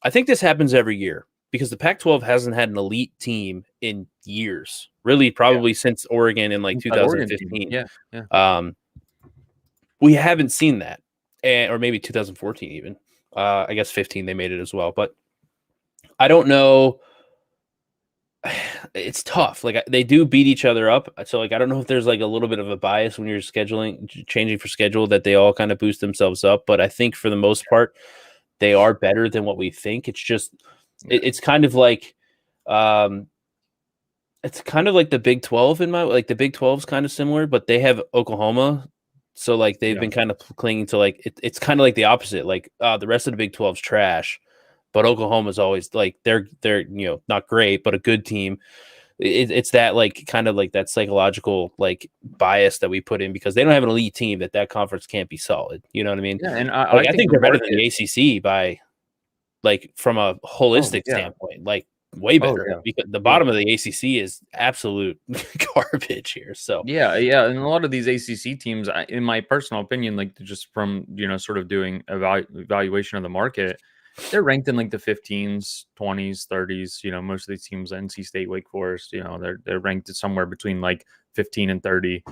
I think this happens every year, because the Pac-12 hasn't had an elite team in years, really, probably since Oregon in 2015. Yeah. We haven't seen that, or maybe 2014 even. I guess 15 they made it as well, but I don't know. It's tough. They do beat each other up, so I don't know if there's a little bit of a bias when you're changing for schedule, that they all kind of boost themselves up. But I think for the most part, they are better than what we think. It's just it's kind of like the Big 12 in my the Big 12's kind of similar, but they have Oklahoma. So they've been kind of clinging to it's kind of the opposite. The rest of the Big 12's trash, but Oklahoma's always they're not great, but a good team. It's that kind of that psychological bias that we put in, because they don't have an elite team that conference can't be solid. You know what I mean? Yeah, and I think they're better than the ACC by from a holistic standpoint. way Oh, better yeah. because the Yeah. bottom of the ACC is absolute garbage here. So Yeah, yeah, and a lot of these ACC teams, in my personal opinion, like just from sort of doing evaluation of the market, they're ranked in like the 15s, 20s, 30s. Most of these teams, NC State, Wake Forest, they're ranked somewhere between like 15 and 30.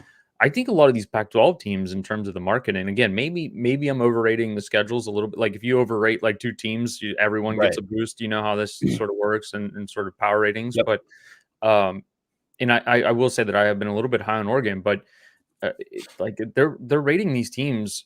I think a lot of these Pac-12 teams, in terms of the market, and again, maybe I'm overrating the schedules a little bit. Like if you overrate like two teams, everyone gets right. a boost. You know how this sort of works and sort of power ratings, Yep. but. Um, and I will say that I have been a little bit high on Oregon, but like they're rating these teams,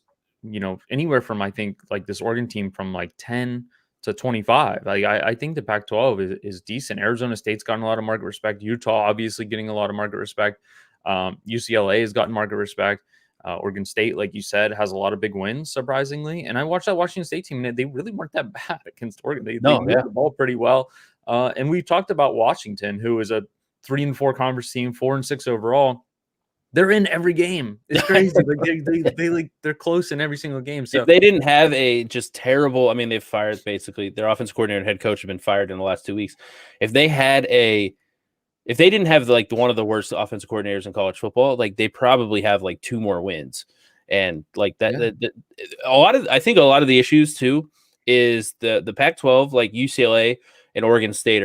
anywhere from I think like this Oregon team from like 10 to 25. Like I think the Pac-12 is decent. Arizona State's gotten a lot of market respect. Utah obviously getting a lot of market respect. UCLA has gotten market respect. Oregon State, like you said, has a lot of big wins, surprisingly. And I watched that Washington State team, and they really weren't that bad against Oregon. They No, moved yeah. the ball pretty well. And we talked about Washington, who is a 3-4 conference team, 4-6 overall. They're in every game. It's crazy. Like they're close in every single game. So If they didn't have a just terrible, I mean, they've fired basically their offensive coordinator and head coach have been fired in the last 2 weeks. If they didn't have like one of the worst offensive coordinators in college football, like they probably have like 2 more wins. And like that, I think a lot of the issues too is the Pac-12, like UCLA and Oregon State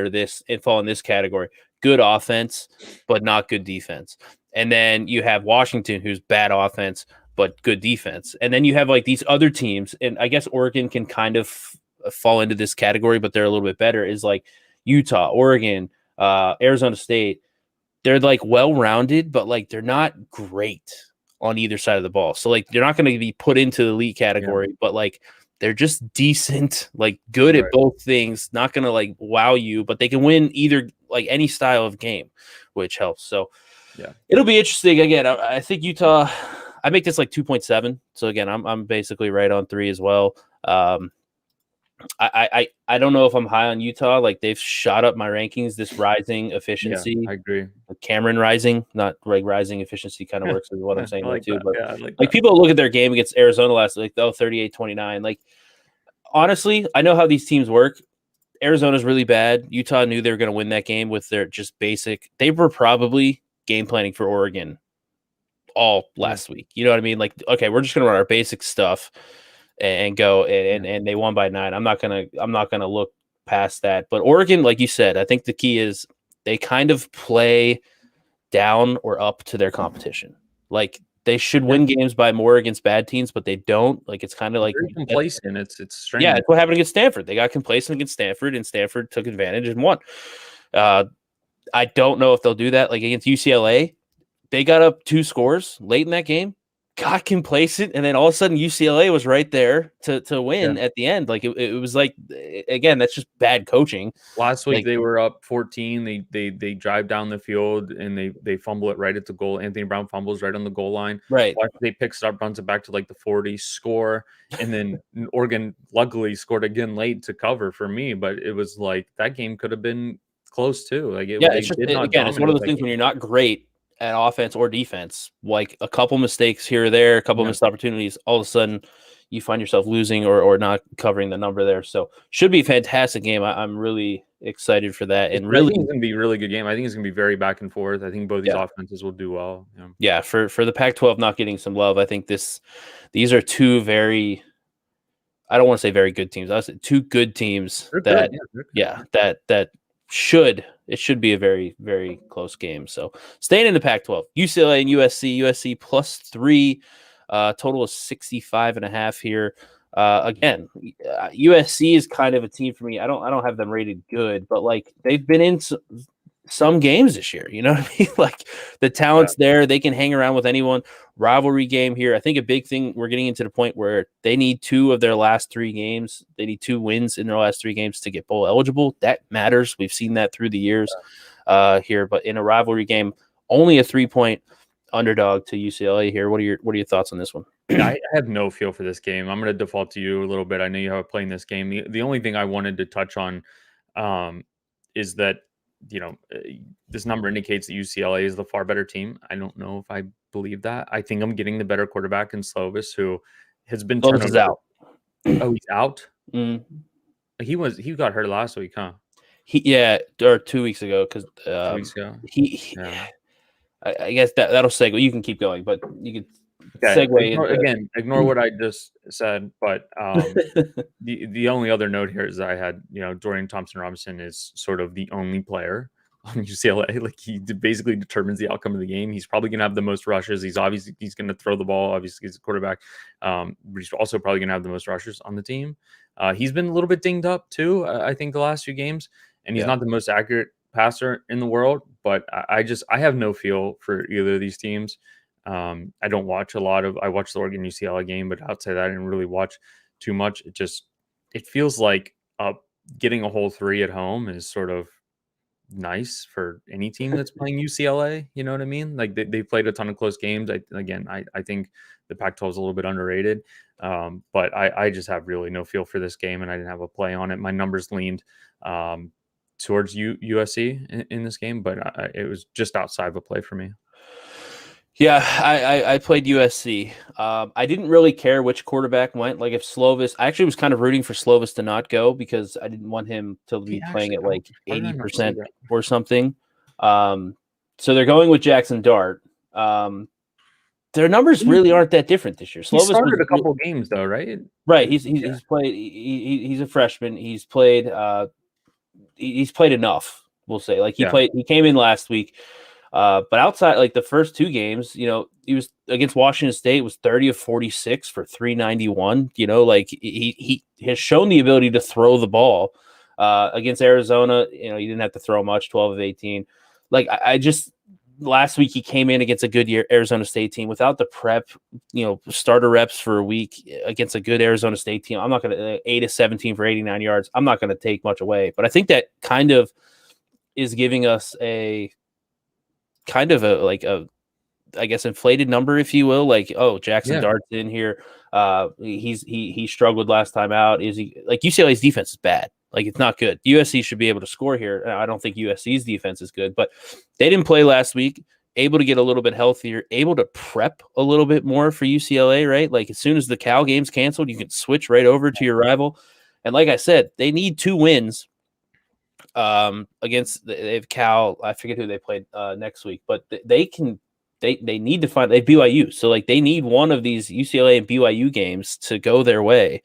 fall in this category. Good offense, but not good defense. And then you have Washington, who's bad offense, but good defense. And then you have like these other teams, and I guess Oregon can kind of fall into this category, but they're a little bit better, is like Utah, Oregon, Arizona State. They're like well-rounded, but like they're not great on either side of the ball. So like they're not going to be put into the elite category, but like they're just decent, like good at both things, not going to like wow you, but they can win either like any style of game, which helps. So yeah, it'll be interesting. Again, I think Utah, I make this like 2.7. So again, I'm basically right on 3 as well. I don't know if I'm high on Utah. Like they've shot up my rankings. This rising efficiency, I agree. Cameron rising, not like rising efficiency kind of works is what I'm saying like too. that. But Yeah, I like people look at their game against Arizona last, like 38-29. Like honestly, I know how these teams work. Arizona's really bad. Utah knew they were going to win that game with their just basic. They were probably game planning for Oregon all last week. You know what I mean? Like, okay, we're just going to run our basic stuff and go and they won by 9. I'm not gonna look past that. But Oregon, like you said, I think the key is they kind of play down or up to their competition. Like they should win games by more against bad teams, but they don't. Like it's kind of like very complacent. It's strange. Yeah, it's what happened against Stanford. They got complacent against Stanford, and Stanford took advantage and won. I don't know if they'll do that. Like against UCLA, they got up 2 scores late in that game, got complacent, and then all of a sudden UCLA was right there to win at the end. Like it was like, again, that's just bad coaching. Last week they were up 14. They drive down the field and they fumble it right at the goal. Anthony Brown fumbles right on the goal line. Right. They picks it up, runs it back to like the 40, score, and then Oregon luckily scored again late to cover for me. But it was like that game could have been close too. Like it's one of those things when you're not great at offense or defense, like a couple mistakes here or there, a couple missed opportunities, all of a sudden you find yourself losing or not covering the number there. So should be a fantastic game. I'm really excited for that. And really, it's going to be a really good game. I think it's going to be very back and forth. I think both these offenses will do well. Yeah, for the Pac-12 not getting some love, I think these are 2 very, I don't want to say very good teams. I would say 2 good teams that should be a very, very close game. So staying in the Pac-12, UCLA and USC +3, total of 65.5 here. Again, USC is kind of a team for me. I don't have them rated good, but like they've been in some games this year. You know what I mean? Like the talent's there. They can hang around with anyone. Rivalry game here. I think a big thing, we're getting into the point where they need 2 of their last 3 games. They need 2 wins in their last 3 games to get bowl eligible. That matters. We've seen that through the years here. But in a rivalry game, only a 3-point underdog to UCLA here. What are your thoughts on this one? I have no feel for this game. I'm going to default to you a little bit. I know you have a play in this game. The only thing I wanted to touch on is that this number indicates that UCLA is the far better team. I don't know if I believe that. I think I'm getting the better quarterback in Slovis, who has been Slovis is out. Oh, he's out? Mm. He got hurt last week, huh? Or 2 weeks ago, because 2 weeks ago. he Yeah. I guess that'll segue. You can keep going, but you can Okay. segue into Ignore what I just said, but the only other note here is that I had, Dorian Thompson-Robinson is sort of the only player on UCLA. Like, he basically determines the outcome of the game. He's probably going to have the most rushes. He's going to throw the ball. Obviously, he's a quarterback. But he's also probably going to have the most rushes on the team. He's been a little bit dinged up too, I think, the last few games, and he's not the most accurate passer in the world. But I have no feel for either of these teams. I don't watch I watched the Oregon UCLA game, but outside that, I didn't really watch too much. It feels like getting a whole 3 at home is sort of nice for any team that's playing UCLA. You know what I mean? Like, they played a ton of close games. I think the Pac-12 is a little bit underrated. But I just have really no feel for this game, and I didn't have a play on it. My numbers leaned towards USC in this game, but it was just outside of a play for me. Yeah, I played USC. I didn't really care which quarterback went. Like, if Slovis, I actually was kind of rooting for Slovis to not go, because I didn't want him to be playing at like 80% or something. So they're going with Jackson Dart. Their numbers really aren't that different this year. Slovis started a couple games though, right? Right. He's played. He's a freshman. He's played enough. We'll say, like, he came in last week. But outside, like, the first 2 games, he was against Washington State, was 30 of 46 for 391. Like, he has shown the ability to throw the ball. Against Arizona, he didn't have to throw much, 12 of 18. Like, last week he came in against a good Arizona State team without the prep, starter reps for a week against a good Arizona State team. I'm not going to 8 of 17 for 89 yards. I'm not going to take much away, but I think that kind of is giving us a kind of I guess, inflated number, if you will. Like, oh, Jackson Dart's in here. He struggled last time out. Is he, like, UCLA's defense is bad. Like, it's not good. USC should be able to score here. I don't think USC's defense is good, but they didn't play last week. Able to get a little bit healthier, able to prep a little bit more for UCLA, right? Like, as soon as the Cal game's canceled, you can switch right over to your rival. And like I said, they need 2 wins against they have Cal. I forget who they played next week, but they need to find, they BYU. So, like, they need one of these UCLA and BYU games to go their way,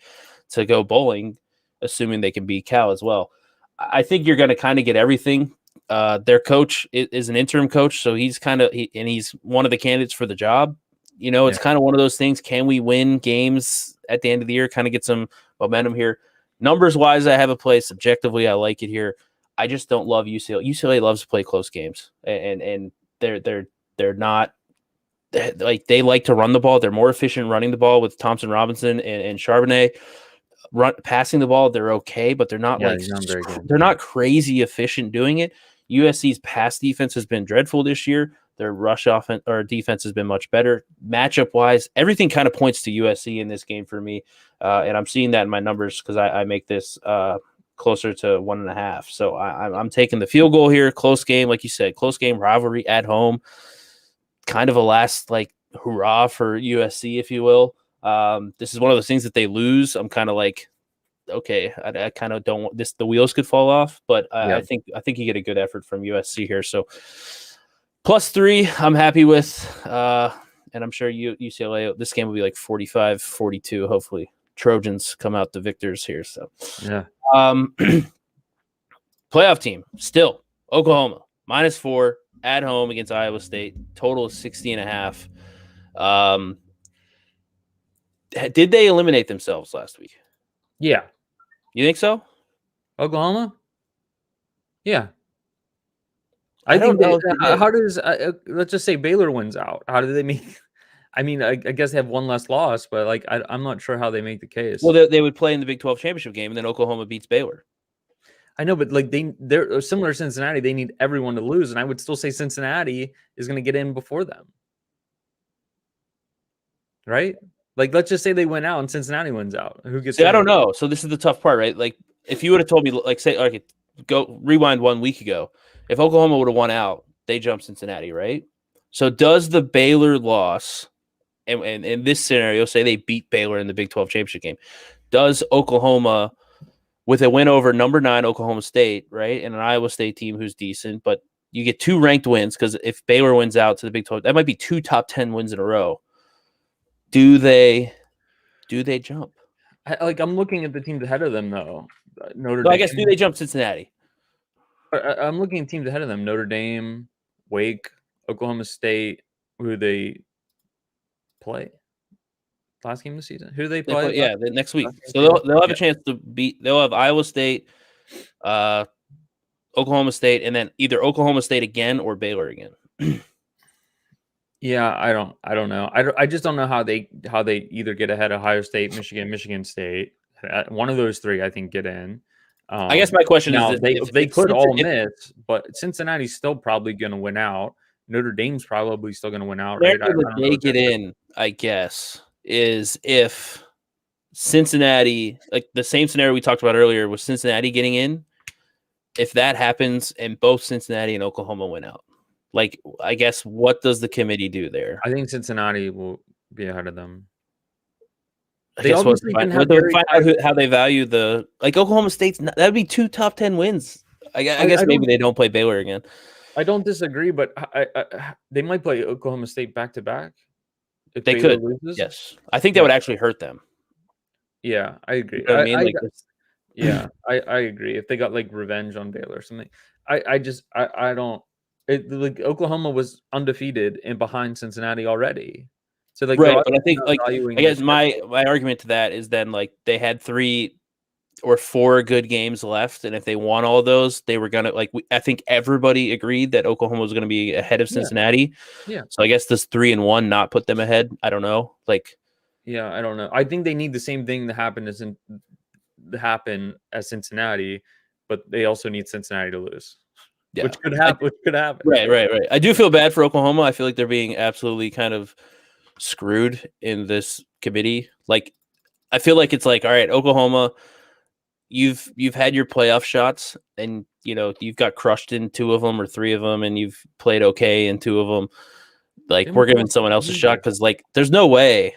to go bowling, assuming they can beat Cal as well. I think you're going to kind of get everything. Their coach is an interim coach, so he's he's one of the candidates for the job. It's kind of one of those things. Can we win games at the end of the year? Kind of get some momentum here. Numbers wise, I have a play. Subjectively, I like it here. I just don't love UCLA. UCLA loves to play close games, and they're not, like, they like to run the ball. They're more efficient running the ball with Thompson Robinson and Charbonnet. Passing the ball, they're okay, but they're not they're not crazy efficient doing it. USC's pass defense has been dreadful this year. Their rush offense or defense has been much better. Matchup wise, everything kind of points to USC in this game for me, and I'm seeing that in my numbers because I make this closer to 1.5. So I'm taking the field goal here. Close game, like you said, close game, rivalry at home. Kind of a last, like, hurrah for USC, if you will. This is one of those things that they lose. I'm kind of like, okay, I kind of don't want this. The wheels could fall off, but I think you get a good effort from USC here. So +3, I'm happy with. And I'm sure UCLA, this game will be like 45-42. Hopefully Trojans come out the victors here. So playoff team still Oklahoma -4 at home against Iowa State. Total of 60.5. Did they eliminate themselves last week? Yeah. You think so? Oklahoma? Yeah. I don't know. How does let's just say Baylor wins out? How do they make? I mean, I guess they have one less loss, but, like, I'm not sure how they make the case. Well, they would play in the Big 12 championship game, and then Oklahoma beats Baylor. I know, but, like, they're similar to Cincinnati. They need everyone to lose, and I would still say Cincinnati is going to get in before them, right? Like, let's just say they win out and Cincinnati wins out. Who gets? I don't know. So this is the tough part, right? Like, if you would have told me, like, say, okay, go rewind 1 week ago, if Oklahoma would have won out, they jump Cincinnati, right? So does the Baylor loss, and in this scenario, say they beat Baylor in the Big 12 championship game, does Oklahoma with a win over number 9 Oklahoma State, right, and an Iowa State team who's decent, but you get 2 ranked wins because if Baylor wins out to the Big 12, that might be 2 top 10 wins in a row. Do they jump? I'm looking at the teams ahead of them though. Notre No, Dame. I guess do they jump Cincinnati? I'm looking at teams ahead of them. Notre Dame, Wake, Oklahoma State. Who they play? Last game of the season. Who do they play? The next week. So they'll have a chance to beat. They'll have Iowa State, Oklahoma State, and then either Oklahoma State again or Baylor again. Yeah, I don't know. I just don't know how they either get ahead of Ohio State, Michigan State. One of those three, I think, get in. I guess my question is they could all miss, but Cincinnati's still probably going to win out. Notre Dame's probably still going to win out, right? They get in, I guess, is if Cincinnati, like the same scenario we talked about earlier, with Cincinnati getting in. If that happens and both Cincinnati and Oklahoma win out, like, I guess, what does the committee do there? I think Cincinnati will be ahead of them. They obviously find out how they value the, like, Oklahoma State's that would be 2 top 10 wins. I guess maybe they don't play Baylor again. I don't disagree, but they might play Oklahoma State back to back. If they Baylor loses. Yes, I think that would actually hurt them. Yeah, I agree. You know what I mean, yeah, I agree. If they got like revenge on Baylor or something, I don't. Like Oklahoma was undefeated and behind Cincinnati already. So like, right, but I think like I guess my argument to that is then like they had 3 or 4 good games left, and if they won all of those, they were gonna I think everybody agreed that Oklahoma was gonna be ahead of Cincinnati. Yeah. So I guess this 3-1 not put them ahead. I don't know. Like, yeah, I don't know. I think they need the same thing to happen as Cincinnati, but they also need Cincinnati to lose. Yeah. Which could happen. Right. I do feel bad for Oklahoma. I feel like they're being absolutely kind of screwed in this committee. Like, I feel like it's like, all right, Oklahoma, you've had your playoff shots, and you've got crushed in 2 of them or 3 of them, and you've played okay in 2 of them. Like, we're giving someone else a shot because, like, there's no way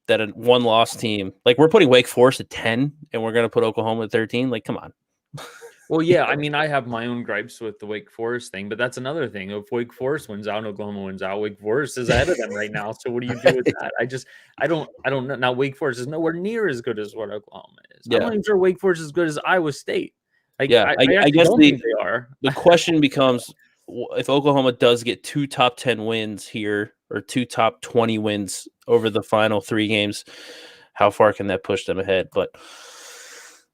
that a 1-loss team, like, we're putting Wake Forest at 10 and we're going to put Oklahoma at 13. Like, come on. Well, yeah, I mean, I have my own gripes with the Wake Forest thing, but that's another thing. If Wake Forest wins out and Oklahoma wins out, Wake Forest is ahead of them right now. So what do you do with that? I don't know. Now, Wake Forest is nowhere near as good as what Oklahoma is. Yeah. I'm not even sure Wake Forest is as good as Iowa State. Like, yeah, I guess they are. The question becomes, if Oklahoma does get 2 top 10 wins here or 2 top 20 wins over the final 3 games, how far can that push them ahead? But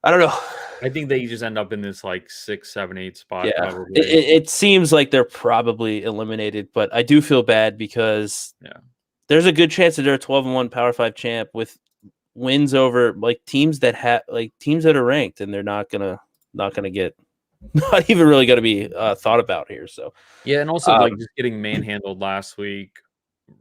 I don't know. I think they just end up in this like 6, 7, 8 spot. Yeah, probably. It seems like they're probably eliminated, but I do feel bad because there's a good chance that they're a 12-1 Power 5 champ with wins over like teams that are ranked, and they're not gonna get, not even really gonna be thought about here. So yeah, and also like just getting manhandled last week,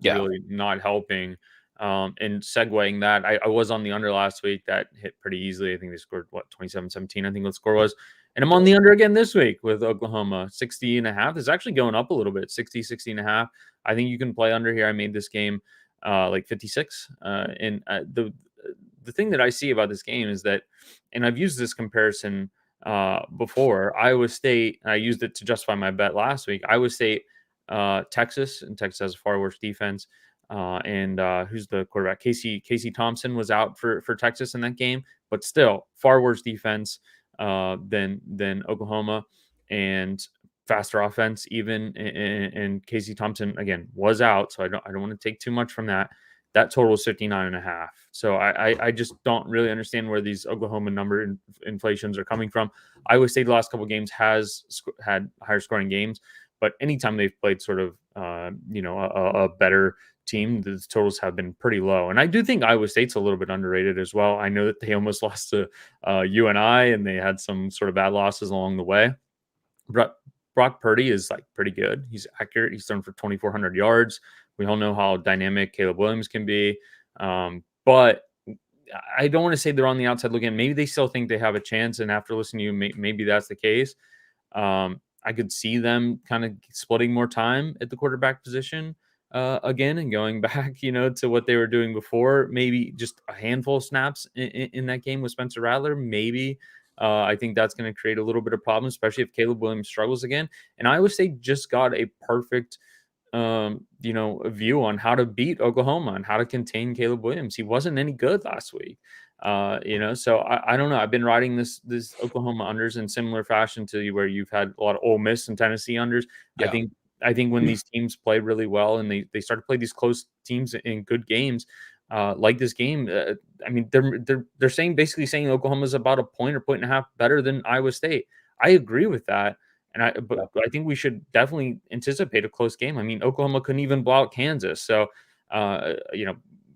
really not helping. And segueing that, I was on the under last week. That hit pretty easily. I think they scored 27-17, I think the score was. And I'm on the under again this week with Oklahoma. 60.5 is actually going up a little bit. 60.5. I think you can play under here. I made this game like 56. And the thing that I see about this game is that, and I've used this comparison before, Iowa State, I used it to justify my bet last week. Iowa State, Texas, and Texas has a far worse defense. And who's the quarterback? Casey Thompson was out for Texas in that game, but still far worse defense than Oklahoma, and faster offense even. And Casey Thompson again was out, so I don't want to take too much from that. That total is 59.5. So I just don't really understand where these Oklahoma number inflations are coming from. Iowa State the last couple of games has had higher scoring games, but anytime they've played sort of a better team, the totals have been pretty low. And I do think Iowa State's a little bit underrated as well. I know that they almost lost to UNI, and they had some sort of bad losses along the way. But Brock Purdy is like pretty good. He's accurate. He's thrown for 2,400 yards. We all know how dynamic Caleb Williams can be. But I don't want to say they're on the outside looking. Maybe they still think they have a chance. And after listening to you, maybe that's the case. I could see them kind of splitting more time at the quarterback position again and going back, to what they were doing before. Maybe just a handful of snaps in that game with Spencer Rattler. Maybe I think that's going to create a little bit of problem, especially if Caleb Williams struggles again. And Iowa State just got a perfect a view on how to beat Oklahoma and how to contain Caleb Williams. He wasn't any good last week. So I don't know. I've been riding this Oklahoma unders in similar fashion to where you've had a lot of Ole Miss and Tennessee unders. Yeah. I think when these teams play really well and they start to play these close teams in good games, like this game, they're basically saying Oklahoma's about a point or point and a half better than Iowa State. I agree with that. But I think we should definitely anticipate a close game. I mean, Oklahoma couldn't even blow out Kansas. So,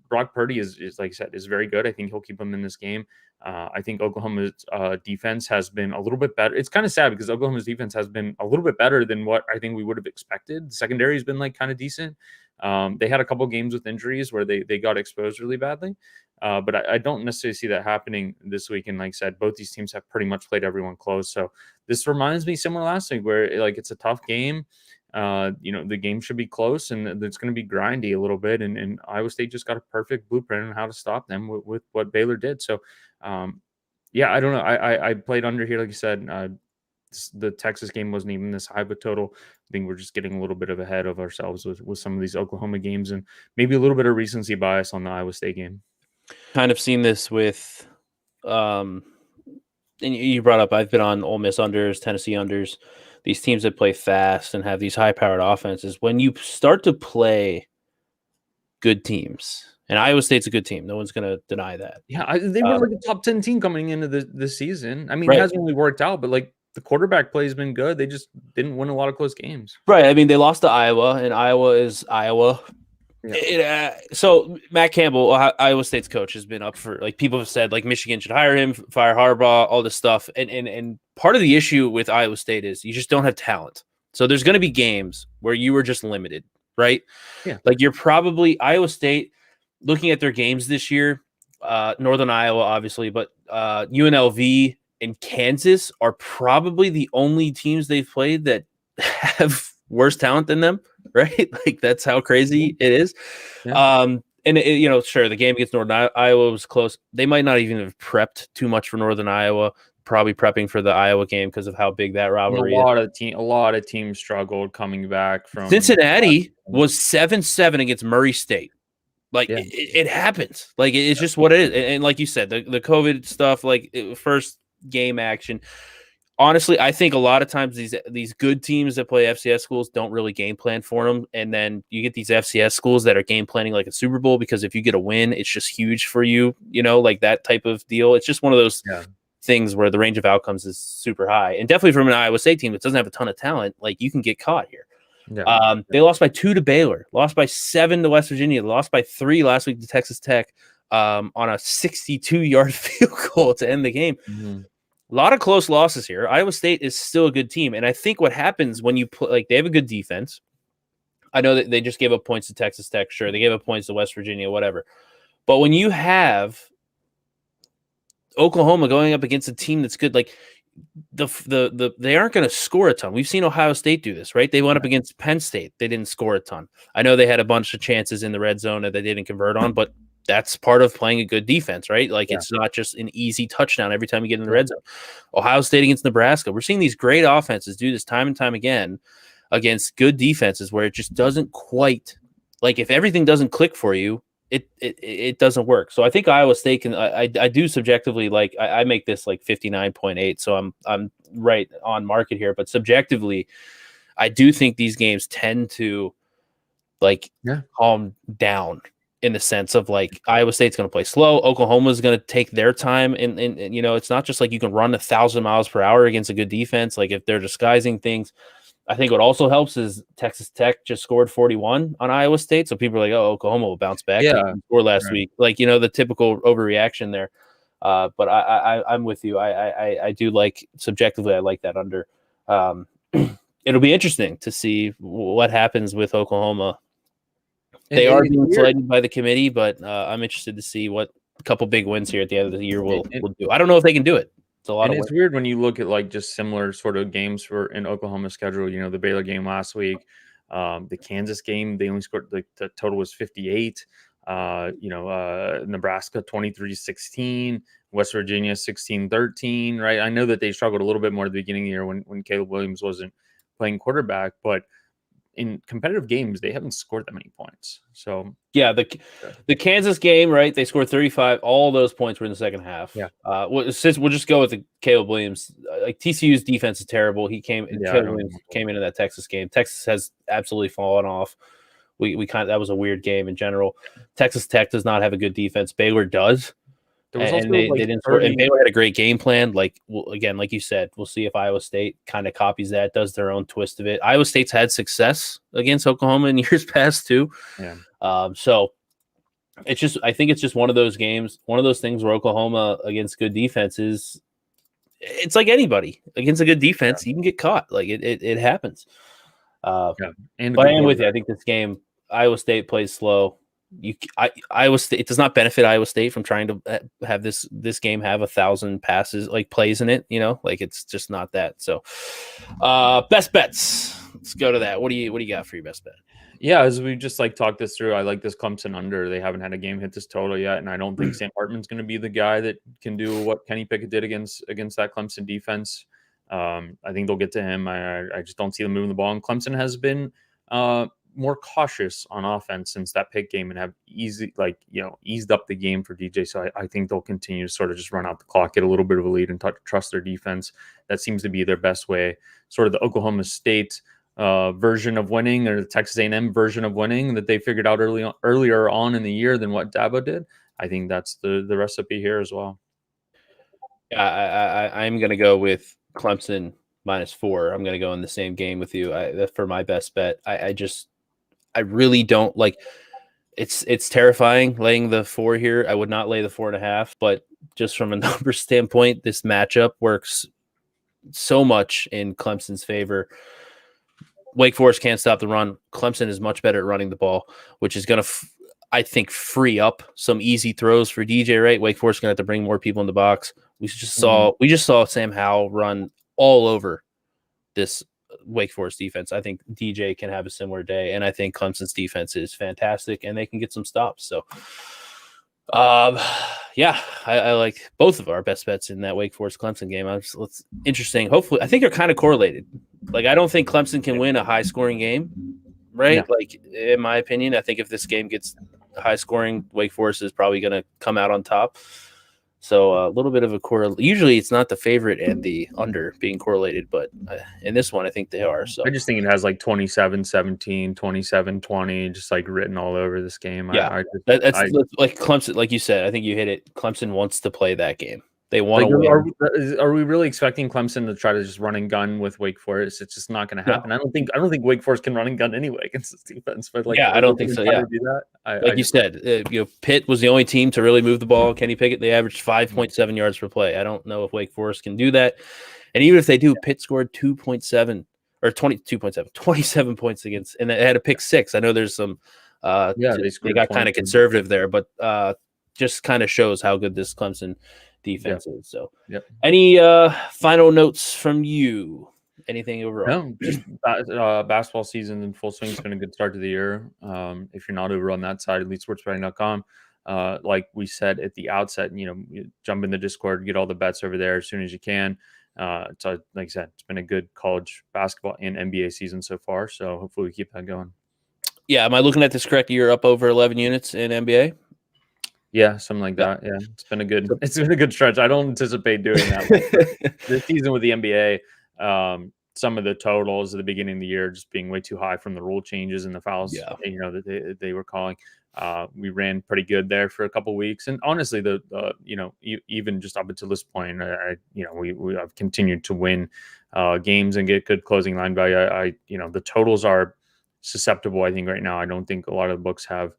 Brock Purdy is like I said, is very good. I think he'll keep him in this game. I think Oklahoma's defense has been a little bit better. It's kind of sad because Oklahoma's defense has been a little bit better than what I think we would have expected. The secondary has been like kind of decent. They had a couple games with injuries where they got exposed really badly. But I don't necessarily see that happening this week. And like I said, both these teams have pretty much played everyone close. So this reminds me similar last week where like it's a tough game. The game should be close and it's going to be grindy a little bit. And Iowa State just got a perfect blueprint on how to stop them with what Baylor did. So, I don't know. I played under here, like you said. The Texas game wasn't even this high of a total. I think we're just getting a little bit of ahead of ourselves with some of these Oklahoma games and maybe a little bit of recency bias on the Iowa State game. Kind of seen this with, and you brought up, I've been on Ole Miss unders, Tennessee unders, these teams that play fast and have these high-powered offenses. When you start to play good teams, and Iowa State's a good team, no one's going to deny that. Yeah, they were like a top 10 team coming into the season. I mean, right. It hasn't really worked out, but like the quarterback play has been good. They just didn't win a lot of close games. Right. I mean, they lost to Iowa, and Iowa is Iowa. Yeah. So Matt Campbell, Iowa State's coach, has been up for, like, people have said like Michigan should hire him, fire Harbaugh, all this stuff. And part of the issue with Iowa State is you just don't have talent. So there's going to be games where you are just limited, right? Yeah. Like you're probably Iowa State looking at their games this year, Northern Iowa, obviously, but UNLV and Kansas are probably the only teams they've played that have worse talent than them. Right, like that's how crazy it is. Yeah. And sure, the game against Northern Iowa was close. They might not even have prepped too much for Northern Iowa. Probably prepping for the Iowa game because of how big that rivalry is. A lot of teams struggled coming back from. Cincinnati was 7-7 against Murray State. Like it happens. Like it's just what it is. And like you said, the COVID stuff, like first game action. Honestly, I think a lot of times these good teams that play FCS schools don't really game plan for them. And then you get these FCS schools that are game planning like a Super Bowl because if you get a win, it's just huge for you, like that type of deal. It's just one of those things where the range of outcomes is super high. And definitely from an Iowa State team that doesn't have a ton of talent, like you can get caught here. Yeah. They lost by 2 to Baylor, lost by 7 to West Virginia, lost by 3 last week to Texas Tech on a 62-yard field goal to end the game. Mm-hmm. A lot of close losses here. Iowa State is still a good team. And I think what happens when you play, like they have a good defense. I know that they just gave up points to Texas Tech. Sure. They gave up points to West Virginia, whatever. But when you have Oklahoma going up against a team that's good, like they aren't going to score a ton. We've seen Ohio State do this, right? They went up against Penn State. They didn't score a ton. I know they had a bunch of chances in the red zone that they didn't convert on, but that's part of playing a good defense, right? Like it's not just an easy touchdown every time you get in the red zone. Ohio State against Nebraska. We're seeing these great offenses do this time and time again against good defenses where it just doesn't quite, like if everything doesn't click for you, it doesn't work. So I think Iowa State can, I do subjectively, like I make this like 59.8. So I'm right on market here, but subjectively, I do think these games tend to like calm down. In the sense of like Iowa State's going to play slow, Oklahoma's going to take their time, and it's not just like you can run 1,000 miles per hour against a good defense. Like if they're disguising things, I think what also helps is Texas Tech just scored 41 on Iowa State, so people are like, "Oh, Oklahoma will bounce back." Or last week, like the typical overreaction there. But I'm with you. I do like subjectively. I like that under. It'll be interesting to see what happens with Oklahoma. They are being selected by the committee, but I'm interested to see what a couple big wins here at the end of the year will do. I don't know if they can do it. It's a lot. And it's weird when you look at like just similar sort of games for in Oklahoma's schedule. The Baylor game last week, the Kansas game, they only scored the total was 58. Nebraska 23-16, West Virginia 16-13, right? I know that they struggled a little bit more at the beginning of the year when Caleb Williams wasn't playing quarterback, but in competitive games, they haven't scored that many points. So yeah, the Kansas game, right? They scored 35. All those points were in the second half. Yeah. Since we'll just go with the Caleb Williams. Like TCU's defense is terrible. Caleb Williams came into that Texas game. Texas has absolutely fallen off. That was a weird game in general. Texas Tech does not have a good defense. Baylor does. There was also they didn't score. And Baylor had a great game plan. Like, again, like you said, we'll see if Iowa State kind of copies that, does their own twist of it. Iowa State's had success against Oklahoma in years past too. Yeah. So I think it's just one of those games, one of those things where Oklahoma against good defenses, it's like anybody against a good defense, you can get caught. Like it happens. But I am with you. I think this game, Iowa State plays slow. Iowa State, it does not benefit Iowa State from trying to have this game have 1,000 passes, like plays in it, like it's just not that. So best bets, let's go to that. What do you got for your best bet? Yeah, as we just talked this through, I like this Clemson under. They haven't had a game hit this total yet, and I don't think Sam Hartman's going to be the guy that can do what Kenny Pickett did against that Clemson defense. I think they'll get to him. I just don't see them moving the ball. And Clemson has been more cautious on offense since that Pitt game and have eased up the game for DJ. So I think they'll continue to sort of just run out the clock, get a little bit of a lead, and trust their defense. That seems to be their best way. Sort of the Oklahoma State version of winning, or the Texas A&M version of winning that they figured out earlier on in the year than what Dabo did. I think that's the recipe here as well. Yeah, I'm going to go with Clemson -4. I'm going to go in the same game with you for my best bet. I really don't like. It's terrifying laying the 4 here. I would not lay the 4.5, but just from a numbers standpoint, this matchup works so much in Clemson's favor. Wake Forest can't stop the run. Clemson is much better at running the ball, which is going to, I think, free up some easy throws for DJ. Right, Wake Forest is going to have to bring more people in the box. We just saw Sam Howell run all over this Wake Forest defense. I think DJ can have a similar day, and I think Clemson's defense is fantastic, and they can get some stops. So, yeah, I like both of our best bets in that Wake Forest Clemson game. It's interesting. Hopefully, I think they're kind of correlated. Like, I don't think Clemson can win a high scoring game, right? Yeah. Like, in my opinion, I think if this game gets high scoring, Wake Forest is probably going to come out on top. So a little bit of a correlation. Usually it's not the favorite and the under being correlated, but in this one, I think they are. So I just think it has 27-17, 27-20, just written all over this game. Yeah, that's like Clemson, like you said. I think you hit it. Clemson wants to play that game. They want to win. Are we really expecting Clemson to try to just run and gun with Wake Forest? It's just not going to happen. No. I don't think Wake Forest can run and gun anyway against this defense. But I don't think so. Yeah, do that. You said, Pitt was the only team to really move the ball. Kenny Pickett, they averaged 5.7 yards per play. I don't know if Wake Forest can do that. And even if they do, Pitt scored 2.7 or 27 points against, and they had a pick 6. I know there's some. They got kind of conservative there, but just kind of shows how good this Clemson defense is. So, any final notes from you? Anything overall? No, just basketball season in full swing. It's been a good start to the year. If you're not over on that side, elitesportsbetting.com. Like we said at the outset, you jump in the Discord, get all the bets over there as soon as you can. So, like I said, it's been a good college basketball and NBA season so far. So hopefully we keep that going. Yeah, am I looking at this correct? You're up over 11 units in NBA. Yeah, something like that. Yeah, it's been a good stretch. I don't anticipate doing that this season with the NBA. Some of the totals at the beginning of the year just being way too high from the rule changes and the fouls, that they were calling. We ran pretty good there for a couple of weeks, and honestly, even just up until this point, we have continued to win games and get good closing line value. The totals are susceptible. I think right now, I don't think a lot of the books have.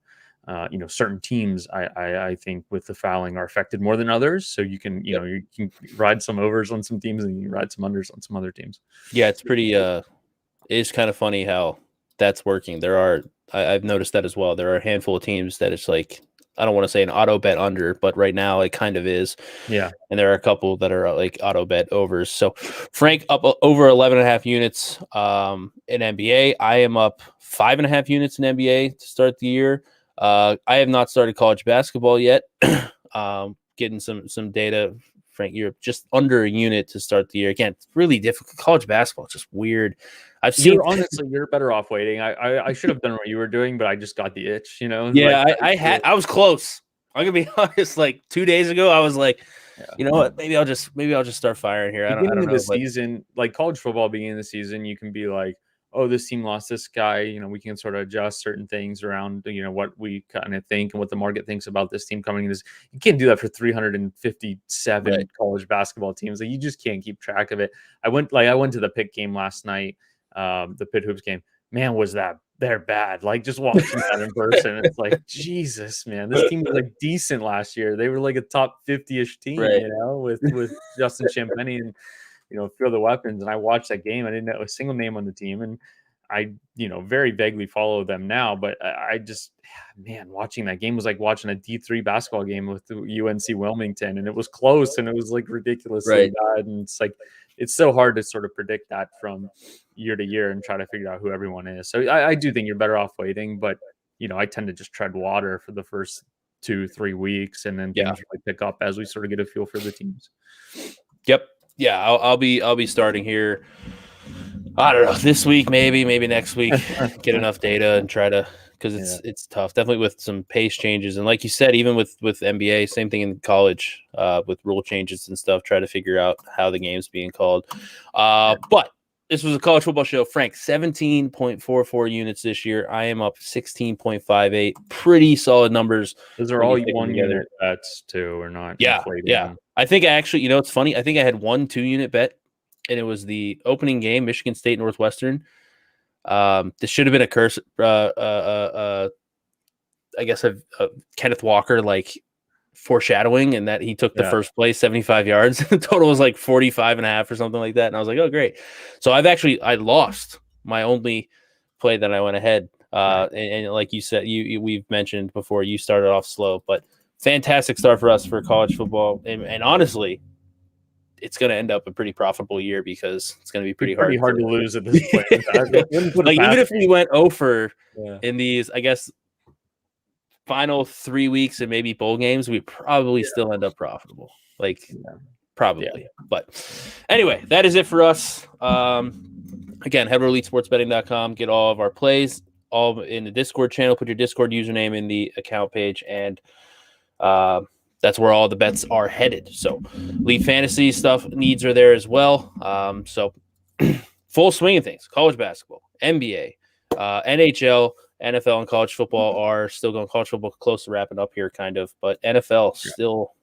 Certain teams, I think with the fouling are affected more than others. So you can, you can ride some overs on some teams and you can ride some unders on some other teams. Yeah, it's pretty, it's kind of funny how that's working. I've noticed that as well. There are a handful of teams that it's like, I don't want to say an auto bet under, but right now it kind of is. Yeah. And there are a couple that are like auto bet overs. So Frank up over 11.5 units in NBA. I am up 5.5 units in NBA to start the year. I have not started college basketball yet. getting some data. Frank, you're just under a unit to start the year. Again, it's really difficult. College basketball is just weird. You're better off waiting. I should have done what you were doing, but I just got the itch, Yeah, I was close. I'm gonna be honest. Like 2 days ago, I was like, you know what? Maybe I'll just start firing here. I don't know. The season, like college football, beginning of the season, you can be like, oh, this team lost this guy. We can sort of adjust certain things around, what we kind of think and what the market thinks about this team coming in. You can't do that for 357 college basketball teams. Like, you just can't keep track of it. I went to the Pitt game last night, the Pitt Hoops game. Man, was they're bad. Like, just watching that in person, it's like, Jesus, man, this team was like decent last year. They were like a top 50-ish team, with Justin Champagny and a few other weapons. And I watched that game. I didn't know a single name on the team, and I very vaguely follow them now. But I just, man, watching that game was like watching a D3 basketball game with UNC Wilmington, and it was close, and it was like ridiculously bad. And it's like, it's so hard to sort of predict that from year to year and try to figure out who everyone is. So I do think you're better off waiting, but I tend to just tread water for the first 2-3 weeks, and then things really pick up as we sort of get a feel for the teams. Yep. Yeah, I'll be starting here. I don't know, this week, maybe next week. Get enough data and try to, because it's tough. Definitely with some pace changes, and like you said, even with NBA, same thing in college, with rule changes and stuff. Try to figure out how the game's being called. But this was a college football show. Frank, 17.44 units this year. I am up 16.58. Pretty solid numbers. Those are all 1 unit bets too, or not? Yeah. I think I actually, it's funny. I think I had 1 2-unit bet, and it was the opening game, Michigan State Northwestern. This should have been a curse. I guess Kenneth Walker foreshadowing, and that he took the first play 75 yards. The total was like 45.5 or something like that. And I was like, oh, great. So I lost my only play that I went ahead. And like you said, we've mentioned before, you started off slow, but fantastic start for us for college football. And honestly, it's going to end up a pretty profitable year, because it's going to be pretty hard to lose at this point. Even if we went over in these, I guess, final 3 weeks and maybe bowl games, we probably still end up profitable. Probably. But anyway, that is it for us. Again, head over to elitesportsbetting.com, get all of our plays all in the Discord channel. Put your Discord username in the account page, and that's where all the bets are headed. So Elite Fantasy stuff needs are there as well. So full swing of things. College basketball, NBA, NHL, NFL, and college football are still going. College football close to wrapping up here, kind of, but NFL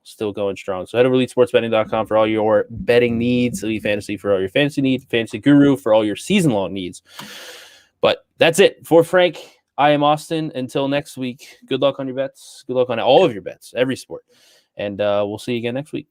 still going strong. So head over to elitesportsbetting.com for all your betting needs. Elite Fantasy for all your fantasy needs. Fantasy Guru for all your season-long needs. But that's it for Frank. I am Austin. Until next week, good luck on your bets. Good luck on all of your bets, every sport. And we'll see you again next week.